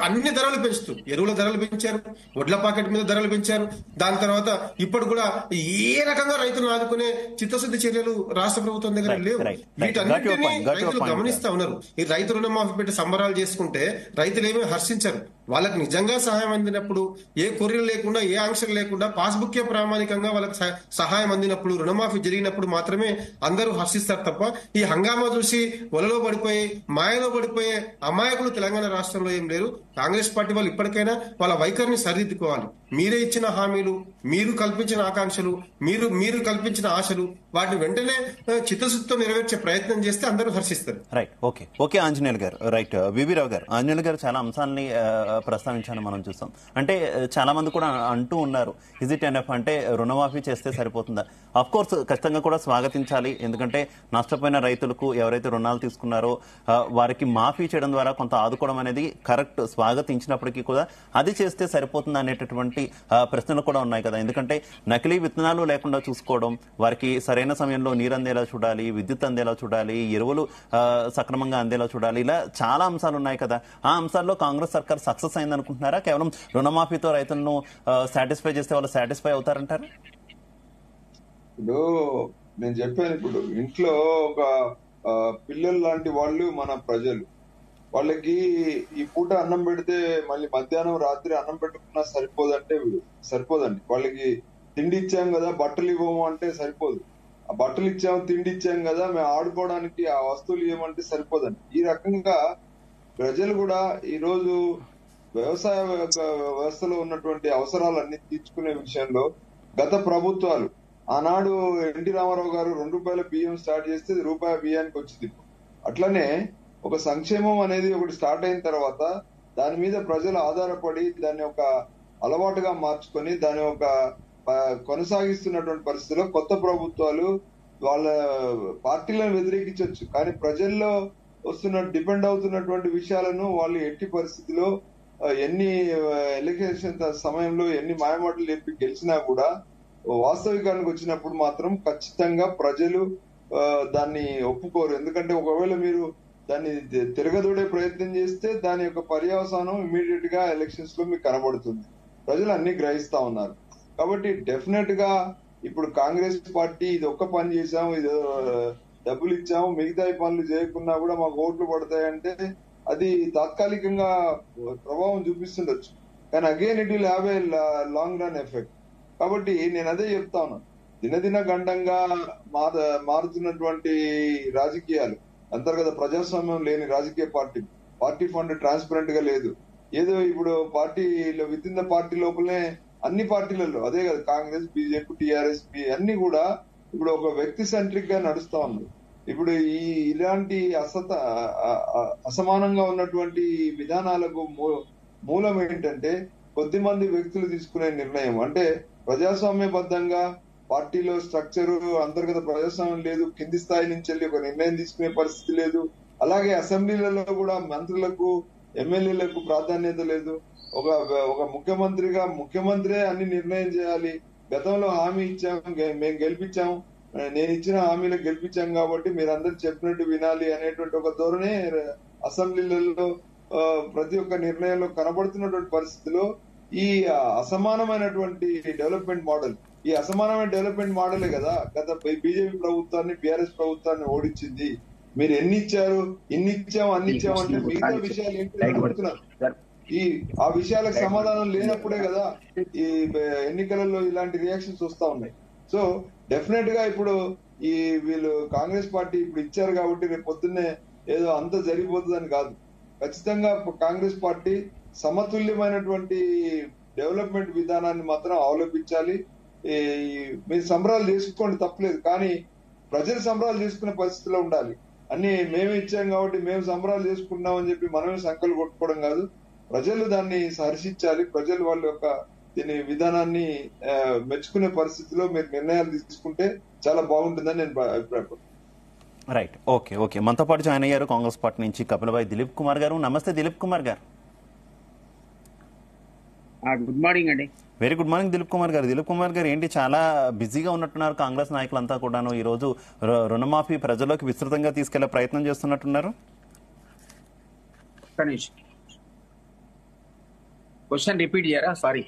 అన్ని ధరలు పెంచుతూ ఎరువుల ధరలు పెంచారు, వడ్ల ప్యాకెట్ మీద ధరలు పెంచారు. దాని తర్వాత ఇప్పుడు కూడా ఏ రకంగా రైతులను ఆదుకునే చిత్తశుద్ధి చర్యలు రాష్ట్ర ప్రభుత్వం దగ్గర లేవు. వీటన్నిటినీ రైతులు గమనిస్తా ఉన్నారు. ఈ రైతు రుణమాఫీ పెట్టి సంబరాలు చేసుకుంటే రైతులు ఏమీ హర్షించరు. వాళ్ళకి నిజంగా సహాయం అందినప్పుడు, ఏ కొర్రీలు లేకుండా, ఏ ఆంక్షలు లేకుండా, పాస్బుక్ ప్రామాణికంగా వాళ్ళకి సహాయం అందినప్పుడు, రుణమాఫీ జరిగినప్పుడు మాత్రమే అందరూ హర్షిస్తారు తప్ప ఈ హంగామా చూసి వలలో పడిపోయి, మాయలో పడిపోయే అమాయకులు తెలంగాణ రాష్ట్రంలో ఏం లేరు. కాంగ్రెస్ పార్టీ వాళ్ళు ఇప్పటికైనా వాళ్ళ వైఖరిని సరిదిద్దుకోవాలి. మీరే ఇచ్చిన హామీలు, మీరు కల్పించిన ఆకాంక్షలు, మీరు కల్పించిన ఆశలు, వాటిని వెంటనే చిత్తశుద్ధితో నెరవేర్చే ప్రయత్నం చేస్తే అందరూ హర్షిస్తారు. రైట్, ఓకే ఆంజనేయులు గారు. రైట్, వివి రావు గారు. ఆంజనేయులు గారు చాలా అంశాలని ప్రస్తావించాను మనం చూస్తాం. అంటే చాలా మంది కూడా అంటూ ఉన్నారు, ఇజ్ ఇట్ ఎనఫ్, అంటే రుణమాఫీ చేస్తే సరిపోతుందా? అఫ్ కోర్స్ ఖచ్చితంగా కూడా స్వాగతించాలి. ఎందుకంటే నష్టపోయిన రైతులకు, ఎవరైతే రుణాలు తీసుకున్నారో వారికి మాఫీ చేయడం ద్వారా కొంత ఆదుకోవడం అనేది కరెక్ట్, స్వాగతించినప్పటికీ కూడా అది చేస్తే సరిపోతుంది అనేటటువంటి ప్రశ్నలు కూడా ఉన్నాయి కదా. ఎందుకంటే నకిలీ విత్తనాలు లేకుండా చూసుకోవడం, వారికి సరైన సమయంలో నీరు అందేలా చూడాలి, విద్యుత్ అందేలా చూడాలి, ఎరువులు సక్రమంగా అందేలా చూడాలి, ఇలా చాలా అంశాలు ఉన్నాయి కదా. ఆ అంశాల్లో కాంగ్రెస్ సర్కార్ సక్సెస్ అయింది అనుకుంటున్నారా? కేవలం రుణమాఫీతో రైతులను సాటిస్ఫై చేస్తే వాళ్ళు సాటిస్ఫై అవుతారంటారా? ఇప్పుడు నేను చెప్పాను, ఇప్పుడు ఇంట్లో ఒక పిల్లలు లాంటి వాళ్ళు మన ప్రజలు. వాళ్ళకి ఈ పూట అన్నం పెడితే మళ్ళీ మధ్యాహ్నం రాత్రి అన్నం పెట్టుకున్నా సరిపోదండి. వాళ్ళకి తిండి ఇచ్చాం కదా, బట్టలు ఇవ్వము అంటే సరిపోదు. ఆ బట్టలు ఇచ్చాము, తిండి ఇచ్చాం కదా, మేము ఆడుకోవడానికి ఆ వస్తువులు ఇవ్వమంటే సరిపోదండి. ఈ రకంగా ప్రజలు కూడా ఈ రోజు వ్యవసాయ వ్యవస్థలో ఉన్నటువంటి అవసరాలన్నీ తీర్చుకునే విషయంలో గత ప్రభుత్వాలు, ఆనాడు ఎన్టీ రామారావు గారు 2 రూపాయల బియ్యం స్టార్ట్ చేస్తే రూపాయి బియ్యానికి వచ్చింది. అట్లనే ఒక సంక్షేమం అనేది ఒకటి స్టార్ట్ అయిన తర్వాత దాని మీద ప్రజలు ఆధారపడి దాన్ని ఒక అలవాటుగా మార్చుకొని దాని ఒక కొనసాగిస్తున్నటువంటి పరిస్థితుల్లో కొత్త ప్రభుత్వాలు వాళ్ళ పార్టీలను వ్యతిరేకించవచ్చు, కానీ ప్రజల్లో డిపెండ్ అవుతున్నటువంటి విషయాలను వాళ్ళు ఎట్టి పరిస్థితిలో ఎన్ని ఎలక్షన్ సమయంలో ఎన్ని మాయమాటలు చెప్పి గెలిచినా కూడా వాస్తవికానికి వచ్చినప్పుడు మాత్రం ఖచ్చితంగా ప్రజలు దాన్ని ఒప్పుకోరు. ఎందుకంటే ఒకవేళ మీరు దాన్ని తిరగదోడే ప్రయత్నం చేస్తే దాని యొక్క పర్యవసానం ఇమీడియట్ గా ఎలక్షన్స్ లో మీకు కనబడుతుంది. ప్రజలు అన్ని గ్రహిస్తా ఉన్నారు. కాబట్టి డెఫినెట్ గా ఇప్పుడు కాంగ్రెస్ పార్టీ ఇది ఒక్క పని చేశాం, ఇది డబ్బులు ఇచ్చాము, మిగతా పనులు చేయకున్నా కూడా మాకు ఓట్లు పడతాయంటే అది తాత్కాలికంగా ప్రభావం చూపిస్తుండొచ్చు, కానీ again it will have a long run effect. కాబట్టి నేను అదే చెప్తాను, దినదిన గండంగా మారుతున్నటువంటి రాజకీయాలు, అంతర్గత ప్రజాస్వామ్యం లేని రాజకీయ పార్టీ ఫండ్ ట్రాన్స్పరెంట్ గా లేదు. ఏదో ఇప్పుడు పార్టీలో విత్ ఇన్ ద పార్టీ లోపలనే అన్ని పార్టీలలో అదే కదా, కాంగ్రెస్, బీజేపీ, టీఆర్ఎస్ అన్ని కూడా ఇప్పుడు ఒక వ్యక్తి సెంట్రిక్ గా నడుస్తా ఉంది. ఇప్పుడు ఇలాంటి అసమానంగా ఉన్నటువంటి విధానాలకు మూలం ఏంటంటే కొద్దిమంది వ్యక్తులు తీసుకునే నిర్ణయం. అంటే ప్రజాస్వామ్యబద్ధంగా పార్టీలో స్ట్రక్చర్, అంతర్గత ప్రజాస్వామ్యం లేదు, కింది స్థాయి నుంచి వెళ్ళి ఒక నిర్ణయం తీసుకునే పరిస్థితి లేదు. అలాగే అసెంబ్లీలలో కూడా మంత్రులకు, ఎమ్మెల్యేలకు ప్రాధాన్యత లేదు. ఒక ముఖ్యమంత్రే అన్ని నిర్ణయం చేయాలి. గతంలో హామీ ఇచ్చాం, మేము గెలిపించాం, నేను ఇచ్చిన హామీలకు గెలిపించాం కాబట్టి మీరందరూ చెప్పినట్టు వినాలి అనేటువంటి ఒక ధోరణి అసెంబ్లీలలో ప్రతి ఒక్క నిర్ణయంలో కనబడుతున్నటువంటి పరిస్థితిలో ఈ అసమానమైనటువంటి డెవలప్మెంట్ మోడల్, ఈ అసమానమైన డెవలప్మెంట్ మోడలే కదా గత బీజేపీ ప్రభుత్వాన్ని, బీఆర్ఎస్ ప్రభుత్వాన్ని ఓడించింది. మీరు ఎన్ని ఇచ్చారు, ఇన్ని ఇచ్చాం, అన్ని ఇచ్చాం అంటే మిగతా విషయాలు ఏంటి అడుగుతున్నారు. ఆ విషయాలకు సమాధానం లేనప్పుడే కదా ఈ ఎన్నికలలో ఇలాంటి రియాక్షన్స్ వస్తా ఉన్నాయి. సో డెఫినెట్ గా ఇప్పుడు వీళ్ళు కాంగ్రెస్ పార్టీ ఇప్పుడు ఇచ్చారు కాబట్టి రేపు పొద్దున్నే ఏదో అంత జరిగిపోతుందని కాదు. ఖచ్చితంగా కాంగ్రెస్ పార్టీ సమతుల్యమైనటువంటి డెవలప్మెంట్ విధానాన్ని మాత్రం అవలంబించాలి. మీరు సంబరాలు చేసుకోండి, తప్పలేదు, కానీ ప్రజలు సంబరాలు చేసుకునే పరిస్థితిలో ఉండాలి. అన్ని మేమే ఇచ్చాం కాబట్టి మేము సంబరాలు చేసుకున్నాం అని చెప్పి మనమే సంకలు కొట్టుకోవడం కాదు. ప్రజలు దాన్ని హర్షించాలి. ప్రజలు వాళ్ళ యొక్క దీని విధానాన్ని మెచ్చుకునే పరిస్థితిలో మీరు నిర్ణయాలు తీసుకుంటే చాలా బాగుంటుందని నేను అభిప్రాయపడుతున్నాను. Right, okay. మనతో పాటు జాయిన్ అయ్యారు కాంగ్రెస్ పార్టీ నుంచి కపిలభాయ్ దిలీప్ కుమార్ గారు. నమస్తే దిలీప్ కుమార్ గారు. గుడ్ మార్నింగ్ అండి. Very good morning Dilip Kumar గారు. దిలీప్ కుమార్ గారు, ఏంటి చాలా బిజీగా ఉన్నట్టున్నారు కాంగ్రెస్ నాయకులంతా కూడాను. ఈ రోజు రుణమాఫీ ప్రజల్లోకి విస్తృతంగా తీసుకెళ్లే ప్రయత్నం చేస్తున్నట్టున్నారు. క్వశ్చన్ రిపీట్ చేయరా? సారీ.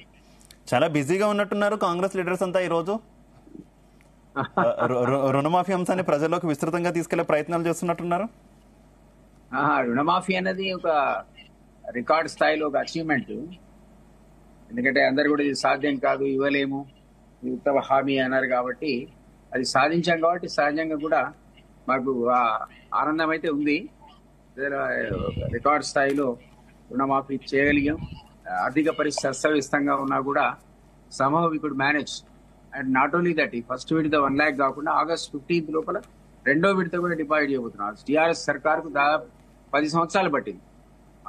చాలా బిజీగా ఉన్నట్టున్నారు కాంగ్రెస్ లీడర్స్ అంతా ఈ రోజు. రుణమాఫీ అంశాన్ని ప్రజల్లోకి విస్తృతంగా తీసుకెళ్లే ప్రయత్నాలు చేస్తున్నట్టున్నారు. రుణమాఫీ అనేది ఒక రికార్డ్ స్థాయిలో ఒక అచీవ్మెంట్. ఎందుకంటే అందరు కూడా ఇది సాధ్యం కాదు, ఇవ్వలేము, ఉత్తమ హామీ అన్నారు కాబట్టి అది సాధించాం. కాబట్టి సహజంగా కూడా మాకు ఆనందం అయితే ఉంది. రికార్డ్ స్థాయిలో రుణమాఫీ చేయగలిగాం. ఆర్థిక పరిస్థితి అస్తవ్యస్తంగా ఉన్నా కూడా somehow we could manage. And not only that, ఈ ఫస్ట్ విడత 1 lakh కాకుండా August 15th లోపల రెండో విడత కూడా డిపాజిట్ చేయబోతున్నారు. టీఆర్ఎస్ సర్కార్కు దాదాపు 10 సంవత్సరాలు పట్టింది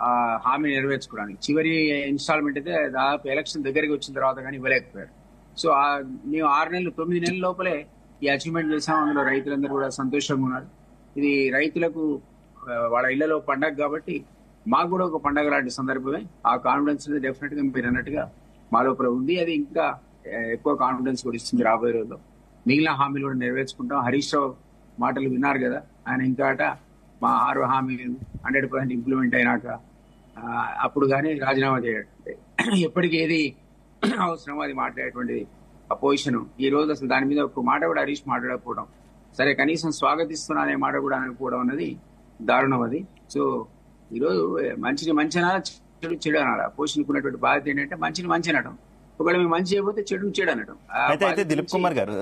ఆ హామీ నెరవేర్చుకోవడానికి. చివరి ఇన్స్టాల్మెంట్ అయితే దాదాపు ఎలక్షన్ దగ్గరికి వచ్చిన తర్వాత కానీ ఇవ్వలేకపోయారు. సో మేము 9 నెలల లోపలే ఈ అచీవ్మెంట్ చేసాం. అందులో రైతులందరూ కూడా సంతోషంగా ఉన్నారు. ఇది రైతులకు వాళ్ళ ఇళ్లలో పండగ కాబట్టి మాకు కూడా ఒక పండగ లాంటి సందర్భమే. ఆ కాన్ఫిడెన్స్ అనేది డెఫినెట్ గా మీరు అన్నట్టుగా మా లోపల ఉంది. అది ఇంకా ఎక్కువ కాన్ఫిడెన్స్ కూడా ఇస్తుంది రాబోయే రోజుల్లో. మిగిలిన హామీలు కూడా నెరవేర్చుకుంటాం. హరీష్ రావు మాటలు విన్నారు కదా, ఆయన ఇంకా మా 6 హామీలు 100% ఇంప్లిమెంట్ అయినాక అప్పుడు కానీ రాజీనామా చేయటంటే ఎప్పటికీ ఏది అవసరమో అది మాట్లాడేటువంటి ఆ పొజిషన్. ఈ రోజు అసలు దాని మీద ఒక మాట కూడా హరీష్ మాట్లాడకపోవడం, సరే కనీసం స్వాగతిస్తున్నా అనే మాట కూడా అనకపోవడం అనేది దారుణం. అది సో ఈరోజు మంచిని మంచి అనాలా, చెడు అనాలా. పొజిషన్కి ఉన్నటువంటి బాధ్యత ఏంటంటే మంచిని మంచి అనడం, ఒకవేళ మేము మంచి చేయకపోతే చెడు చెడు అనడం. అయితే దిలీప్ కుమార్ గారు,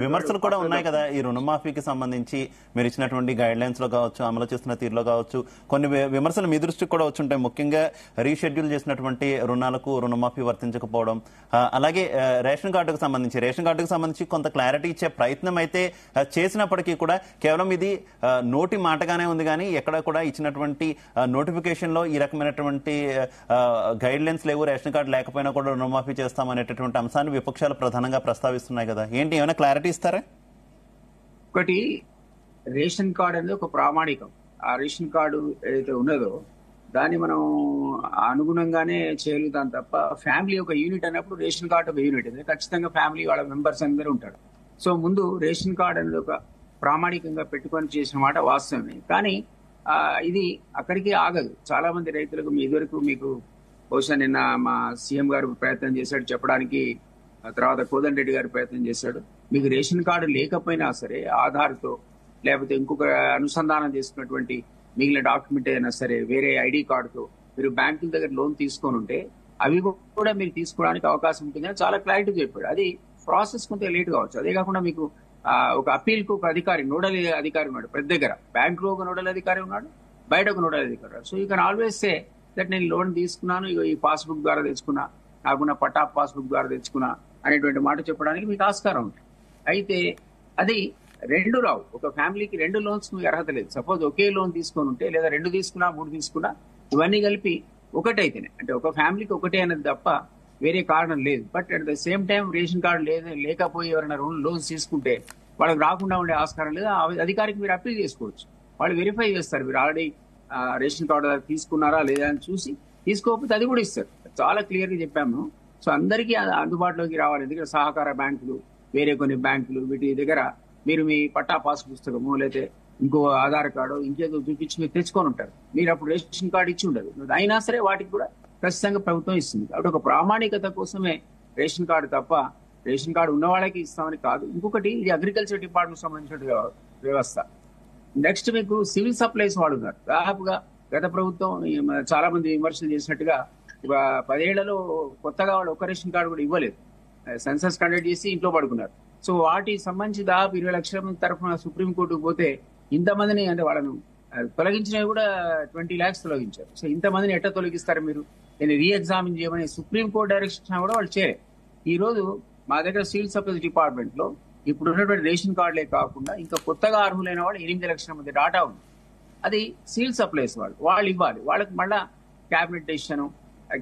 విమర్శలు కూడా ఉన్నాయి కదా ఈ రుణమాఫీకి సంబంధించి. మీరు ఇచ్చినటువంటి గైడ్ లైన్స్ లో కావచ్చు, అమలు చేస్తున్న తీరులో కావచ్చు, కొన్ని విమర్శలు మీ దృష్టికి కూడా వచ్చుంటాయి. ముఖ్యంగా రీషెడ్యూల్ చేసినటువంటి రుణాలకు రుణమాఫీ వర్తించకపోవడం, అలాగే రేషన్ కార్డుకు సంబంధించి కొంత క్లారిటీ ఇచ్చే ప్రయత్నం అయితే చేసినప్పటికీ కూడా కేవలం ఇది నోటి మాటగానే ఉంది, కానీ ఎక్కడ కూడా ఇచ్చినటువంటి నోటిఫికేషన్ లో ఈ రకమైనటువంటి గైడ్ లైన్స్ లేవు. రేషన్ కార్డు లేకపోయినా కూడా రుణమాఫీ చేస్తామనేటటువంటి అంశాన్ని విపక్షాలు ప్రధానంగా ప్రస్తావిస్తున్నాయి కదా, ఏంటి ఏమైనా క్లారిటీ ఇస్తారా? ఒకటి, రేషన్ కార్డు అనేది ఒక ప్రామాణికం. ఆ రేషన్ కార్డు ఏదైతే ఉన్నదో దాన్ని మనం అనుగుణంగానే చేయగలుగుతాం తప్ప ఫ్యామిలీ ఒక యూనిట్ అన్నప్పుడు రేషన్ కార్డు ఒక యూనిట్ అనేది ఖచ్చితంగా ఫ్యామిలీ వాళ్ళ మెంబర్స్ అందరూ ఉంటారు. సో ముందు రేషన్ కార్డు అనేది ఒక ప్రామాణికంగా పెట్టుకొని చేసిన మాట వాస్తవమే. కానీ ఇది అక్కడికి ఆగదు. చాలా మంది రైతులకు ఇదివరకు మీకు బహుశా నిన్న మా సీఎం గారు ప్రయత్నం చేశాడు చెప్పడానికి, తర్వాత కోదండ రెడ్డి గారు ప్రయత్నం చేశాడు. మీకు రేషన్ కార్డు లేకపోయినా సరే ఆధార్తో లేకపోతే ఇంకొక అనుసంధానం చేసుకున్నటువంటి మిగిలిన డాక్యుమెంట్ అయినా సరే వేరే ఐడి కార్డుతో మీరు బ్యాంకుల దగ్గర లోన్ తీసుకొని ఉంటే అవి కూడా మీరు తీసుకోవడానికి అవకాశం ఉంటుందని చాలా క్లారిటీ చెప్పాడు. అది ప్రాసెస్ కొంత లేట్ కావచ్చు. అదే కాకుండా మీకు ఒక అప్పీల్ కు ఒక అధికారి, నోడల్ అధికారి ఉన్నాడు ప్రతి దగ్గర. బ్యాంక్ లో ఒక నోడల్ అధికారి ఉన్నాడు, బయట ఒక నోడల్ అధికారి ఉన్నాడు. So you can always say that నేను లోన్ తీసుకున్నాను, ఈ పాస్బుక్ ద్వారా తెచ్చుకున్నా, నాకున్న పట్టా పాస్బుక్ ద్వారా తెచ్చుకున్నా అనేటువంటి మాట చెప్పడానికి మీకు ఆస్కారం ఉంటుంది. అయితే అది రెండు రావు. ఒక ఫ్యామిలీకి 2 లోన్స్ మీకు అర్హత లేదు. సపోజ్ ఒకే లోన్ తీసుకొని ఉంటే, లేదా 2 తీసుకున్నా 3 తీసుకున్నా, ఇవన్నీ కలిపి ఒకటైతేనే, అంటే ఒక ఫ్యామిలీకి ఒకటే అనేది తప్ప వేరే కారణం లేదు. But at the same time ration card లేకపోయి ఎవరైనా లోన్స్ తీసుకుంటే వాళ్ళకి రాకుండా ఉండే ఆస్కారం లేదు. ఆ అధికారికి మీరు అప్పీల్ చేసుకోవచ్చు. వాళ్ళు వెరిఫై చేస్తారు మీరు ఆల్రెడీ రేషన్ కార్డు తీసుకున్నారా లేదా అని చూసి, తీసుకోకపోతే అది కూడా ఇస్తారు. చాలా క్లియర్ గా చెప్పాము. సో అందరికీ అందుబాటులోకి రావాలి. ఎందుకంటే సహకార బ్యాంకులు, వేరే కొన్ని బ్యాంకులు, వీటి దగ్గర మీరు మీ పట్టా పాస్ పుస్తకము లేకపోతే ఇంకో ఆధార్ కార్డు ఇంకేదో చూపించి మీరు తెచ్చుకొని ఉంటారు. మీరు అప్పుడు రేషన్ కార్డు ఇచ్చి ఉండదు. అయినా సరే వాటికి కూడా ఖచ్చితంగా ప్రభుత్వం ఇస్తుంది. కాబట్టి ఒక ప్రామాణికత కోసమే రేషన్ కార్డు తప్ప రేషన్ కార్డు ఉన్న వాళ్ళకి ఇస్తామని కాదు. ఇంకొకటి, ఇది అగ్రికల్చర్ డిపార్ట్మెంట్ సంబంధించిన వ్యవస్థ. నెక్స్ట్ మీకు సివిల్ సప్లైస్ వాడు ఉన్నారు. దాదాపుగా గత ప్రభుత్వం చాలా మంది విమర్శలు చేసినట్టుగా 10 ఏళ్లలో కొత్తగా వాళ్ళు ఒక్క రేషన్ కార్డు కూడా ఇవ్వలేదు. సెన్సస్ కండక్ట్ చేసి ఇంట్లో పడుకున్నారు. సో వాటికి సంబంధించి దాదాపు 20 లక్షల మంది తరఫున సుప్రీంకోర్టుకు పోతే ఇంతమందిని, అంటే వాళ్ళను తొలగించినవి కూడా 20 lakhs తొలగించారు. సో ఇంతమందిని ఎట్లా తొలగిస్తారు మీరు? నేను రీఎగ్జామిన్ చేయమని సుప్రీంకోర్టు డైరెక్షన్ కూడా వాళ్ళు చేరే. ఈ రోజు మా దగ్గర సివిల్ సప్లైస్ డిపార్ట్మెంట్ లో ఇప్పుడు ఉన్నటువంటి రేషన్ కార్డులే కాకుండా ఇంకా కొత్తగా అర్హులైన వాళ్ళు 8 లక్షల మంది డాటా ఉంది. అది సివిల్ సప్లైస్ వాళ్ళు ఇవ్వాలి. వాళ్ళకి మళ్ళా క్యాబినెట్ డెసిషన్,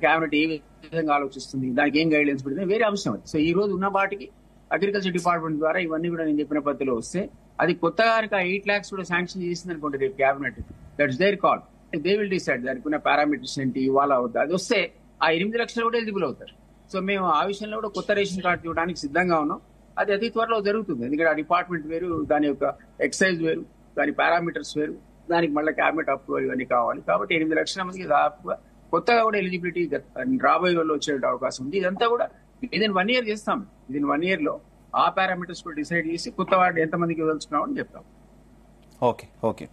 క్యాబినెట్ ఏ విధంగా ఆలోచిస్తుంది, దానికి ఏం గైడ్లైన్స్ పెడుతుంది, వేరే అంశం అది. సో ఈ రోజు ఉన్న వాటికి అగ్రికల్చర్ డిపార్ట్మెంట్ ద్వారా ఇవన్నీ కూడా నేను చెప్పిన పద్ధతిలో వస్తే, అది కొత్తగా 8 lakhs కూడా శాంక్షన్ చేసింది అనుకోండి రేపు cabinet, that's their call, they will decide దానికి ఉన్న పారామీటర్స్ ఏంటి, ఇవాళ అవుతుంది. అది వస్తే ఆ 8 లక్షలు కూడా ఎలిజిబుల్ అవుతారు. సో మేము ఆ విషయంలో కూడా కొత్త రేషన్ కార్డు ఇవ్వడానికి సిద్ధంగా ఉన్నాం. అది అతి త్వరలో జరుగుతుంది. ఎందుకంటే ఆ డిపార్ట్మెంట్ వేరు, దాని యొక్క ఎక్సైజ్ వేరు, దాని పారామీటర్స్ వేరు, దానికి మళ్ళీ క్యాబినెట్ అప్రూవల్ ఇవన్నీ కావాలి. కాబట్టి 8 లక్షల మందికి దాదాపుగా కొత్తగా కూడా ఎలిజిబిలిటీ రాబోయే వాళ్ళు వచ్చే అవకాశం ఉంది. ఇదంతా కూడా విదిన్ 1 year చేస్తాం. విదిన్ 1 year లో ఆ పారామీటర్స్ కూడా డిసైడ్ చేసి కొత్త వాడు ఎంతమందికి ఇవ్వాల్సుకున్నామని చెప్తాం. Okay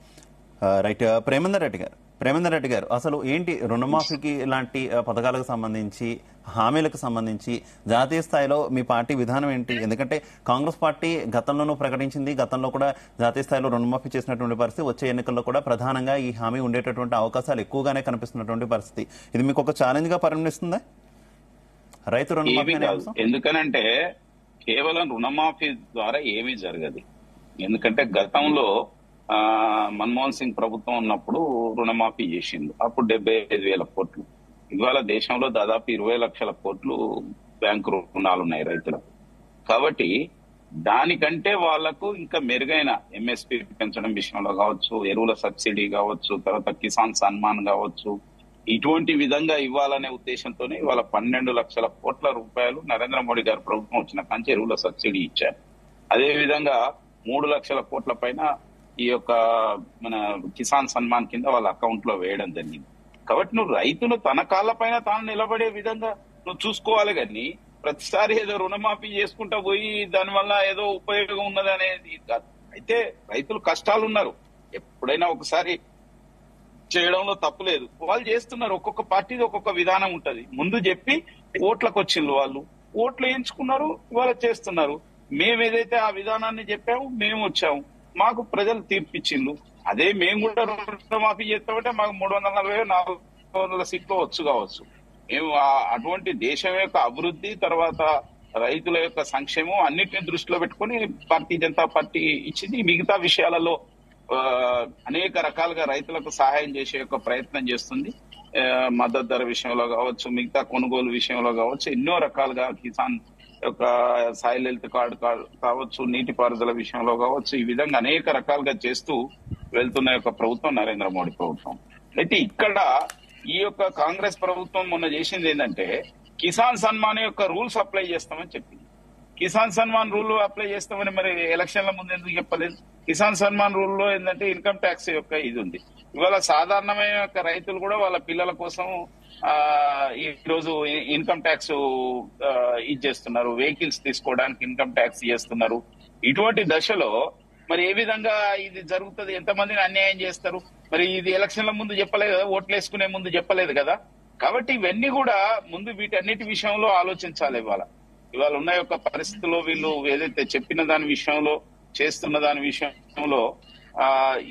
right. ప్రేమేందర్ రెడ్డి గారు, అసలు ఏంటి రుణమాఫీకి ఇలాంటి పథకాలకు సంబంధించి, హామీలకు సంబంధించి జాతీయ స్థాయిలో మీ పార్టీ విధానం ఏంటి? ఎందుకంటే కాంగ్రెస్ పార్టీ గతంలోనూ ప్రకటించింది, గతంలో కూడా జాతీయ స్థాయిలో రుణమాఫీ చేసినటువంటి పరిస్థితి, వచ్చే ఎన్నికల్లో కూడా ప్రధానంగా ఈ హామీ ఉండేటటువంటి అవకాశాలు ఎక్కువగానే కనిపిస్తున్నటువంటి పరిస్థితి. ఇది మీకు ఒక ఛాలెంజ్ గా పరిగణిస్తుందా రైతు రుణమాఫీ? ఎందుకనంటే కేవలం రుణమాఫీ ద్వారా ఏమీ జరగదు. ఎందుకంటే గతంలో మన్మోహన్ సింగ్ ప్రభుత్వం ఉన్నప్పుడు రుణమాఫీ చేసింది. అప్పుడు 75,000 కోట్లు. ఇవాళ దేశంలో దాదాపు 20 లక్షల కోట్లు బ్యాంకు రుణాలు ఉన్నాయి రైతులకు. కాబట్టి దానికంటే వాళ్లకు ఇంకా మెరుగైన ఎంఎస్పీ పెంచడం విషయంలో కావచ్చు, ఎరువుల సబ్సిడీ కావచ్చు, తర్వాత కిసాన్ సన్మాన్ కావచ్చు, ఇటువంటి విధంగా ఇవ్వాలనే ఉద్దేశంతోనే ఇవాళ 12 లక్షల కోట్ల రూపాయలు నరేంద్ర మోడీ గారి ప్రభుత్వం వచ్చిన కాంచి ఎరువుల సబ్సిడీ ఇచ్చారు. అదేవిధంగా 3 లక్షల కోట్ల పైన ఈ యొక్క మన కిసాన్ సన్మాన్ కింద వాళ్ళ అకౌంట్ లో వేయడం జరిగింది. కాబట్టి నువ్వు రైతులు తన కాళ్ళ పైన తాను నిలబడే విధంగా నువ్వు చూసుకోవాలి. కానీ ప్రతిసారి ఏదో రుణమాఫీ చేసుకుంటా పోయి దానివల్ల ఏదో ఉపయోగం ఉన్నది అనేది కాదు. అయితే రైతులు కష్టాలు ఉన్నారు, ఎప్పుడైనా ఒకసారి చేయడంలో తప్పు లేదు. వాళ్ళు చేస్తున్నారు. ఒక్కొక్క పార్టీది ఒక్కొక్క విధానం ఉంటది. ముందు చెప్పి ఓట్లకు వచ్చిండ్రు, వాళ్ళు ఓట్లు వేయించుకున్నారు, ఇవాళ చేస్తున్నారు. మేము ఏదైతే ఆ విధానాన్ని చెప్పాము, మేము వచ్చాము, మాకు ప్రజలు తీర్పిచ్చిండ్రు. అదే మేము కూడా రుణమాఫీ చేస్తామంటే మాకు 340-400 సీట్లు వచ్చు కావచ్చు. మేము అటువంటి దేశం యొక్క అభివృద్ధి, తర్వాత రైతుల యొక్క సంక్షేమం అన్నిటిని దృష్టిలో పెట్టుకుని భారతీయ జనతా పార్టీ ఇచ్చింది. మిగతా విషయాలలో అనేక రకాలుగా రైతులకు సహాయం చేసే యొక్క ప్రయత్నం చేస్తుంది. మద్దతు ధర విషయంలో కావచ్చు, మిగతా కొనుగోలు విషయంలో కావచ్చు, ఎన్నో రకాలుగా కిసాన్ యొక్క సాయిల్ హెల్త్ కార్డు కావచ్చు, నీటిపారుదల విషయంలో కావచ్చు, ఈ విధంగా అనేక రకాలుగా చేస్తూ వెళ్తున్న యొక్క ప్రభుత్వం నరేంద్ర మోడీ ప్రభుత్వం. అయితే ఇక్కడ ఈ యొక్క కాంగ్రెస్ ప్రభుత్వం మొన్న చేసింది ఏంటంటే కిసాన్ సన్మాన్ యొక్క రూల్స్ అప్లై చేస్తామని చెప్పింది. కిసాన్ సన్మాన్ రూల్ అప్లై చేస్తామని మరి ఎలక్షన్ల ముందు ఎందుకు చెప్పలేదు? కిసాన్ సన్మాన్ రూల్ లో ఏంటంటే ఇన్కమ్ ట్యాక్స్ యొక్క ఇది ఉంది. ఇవాళ సాధారణమైన యొక్క రైతులు కూడా వాళ్ళ పిల్లల కోసం ఈ రోజు ఇన్కమ్ ట్యాక్స్ ఇది చేస్తున్నారు, వెహికల్స్ తీసుకోవడానికి ఇన్కమ్ ట్యాక్స్ చేస్తున్నారు. ఇటువంటి దశలో మరి ఏ విధంగా ఇది జరుగుతుంది, ఎంతమందిని అన్యాయం చేస్తారు? మరి ఇది ఎలక్షన్ల ముందు చెప్పలేదు కదా, ఓట్లు వేసుకునే ముందు చెప్పలేదు కదా. కాబట్టి ఇవన్నీ కూడా ముందు వీటన్నిటి విషయంలో ఆలోచించాలి. ఇవాళ ఉన్న యొక్క పరిస్థితుల్లో వీళ్ళు ఏదైతే చెప్పిన దాని విషయంలో, చేస్తున్న దాని విషయంలో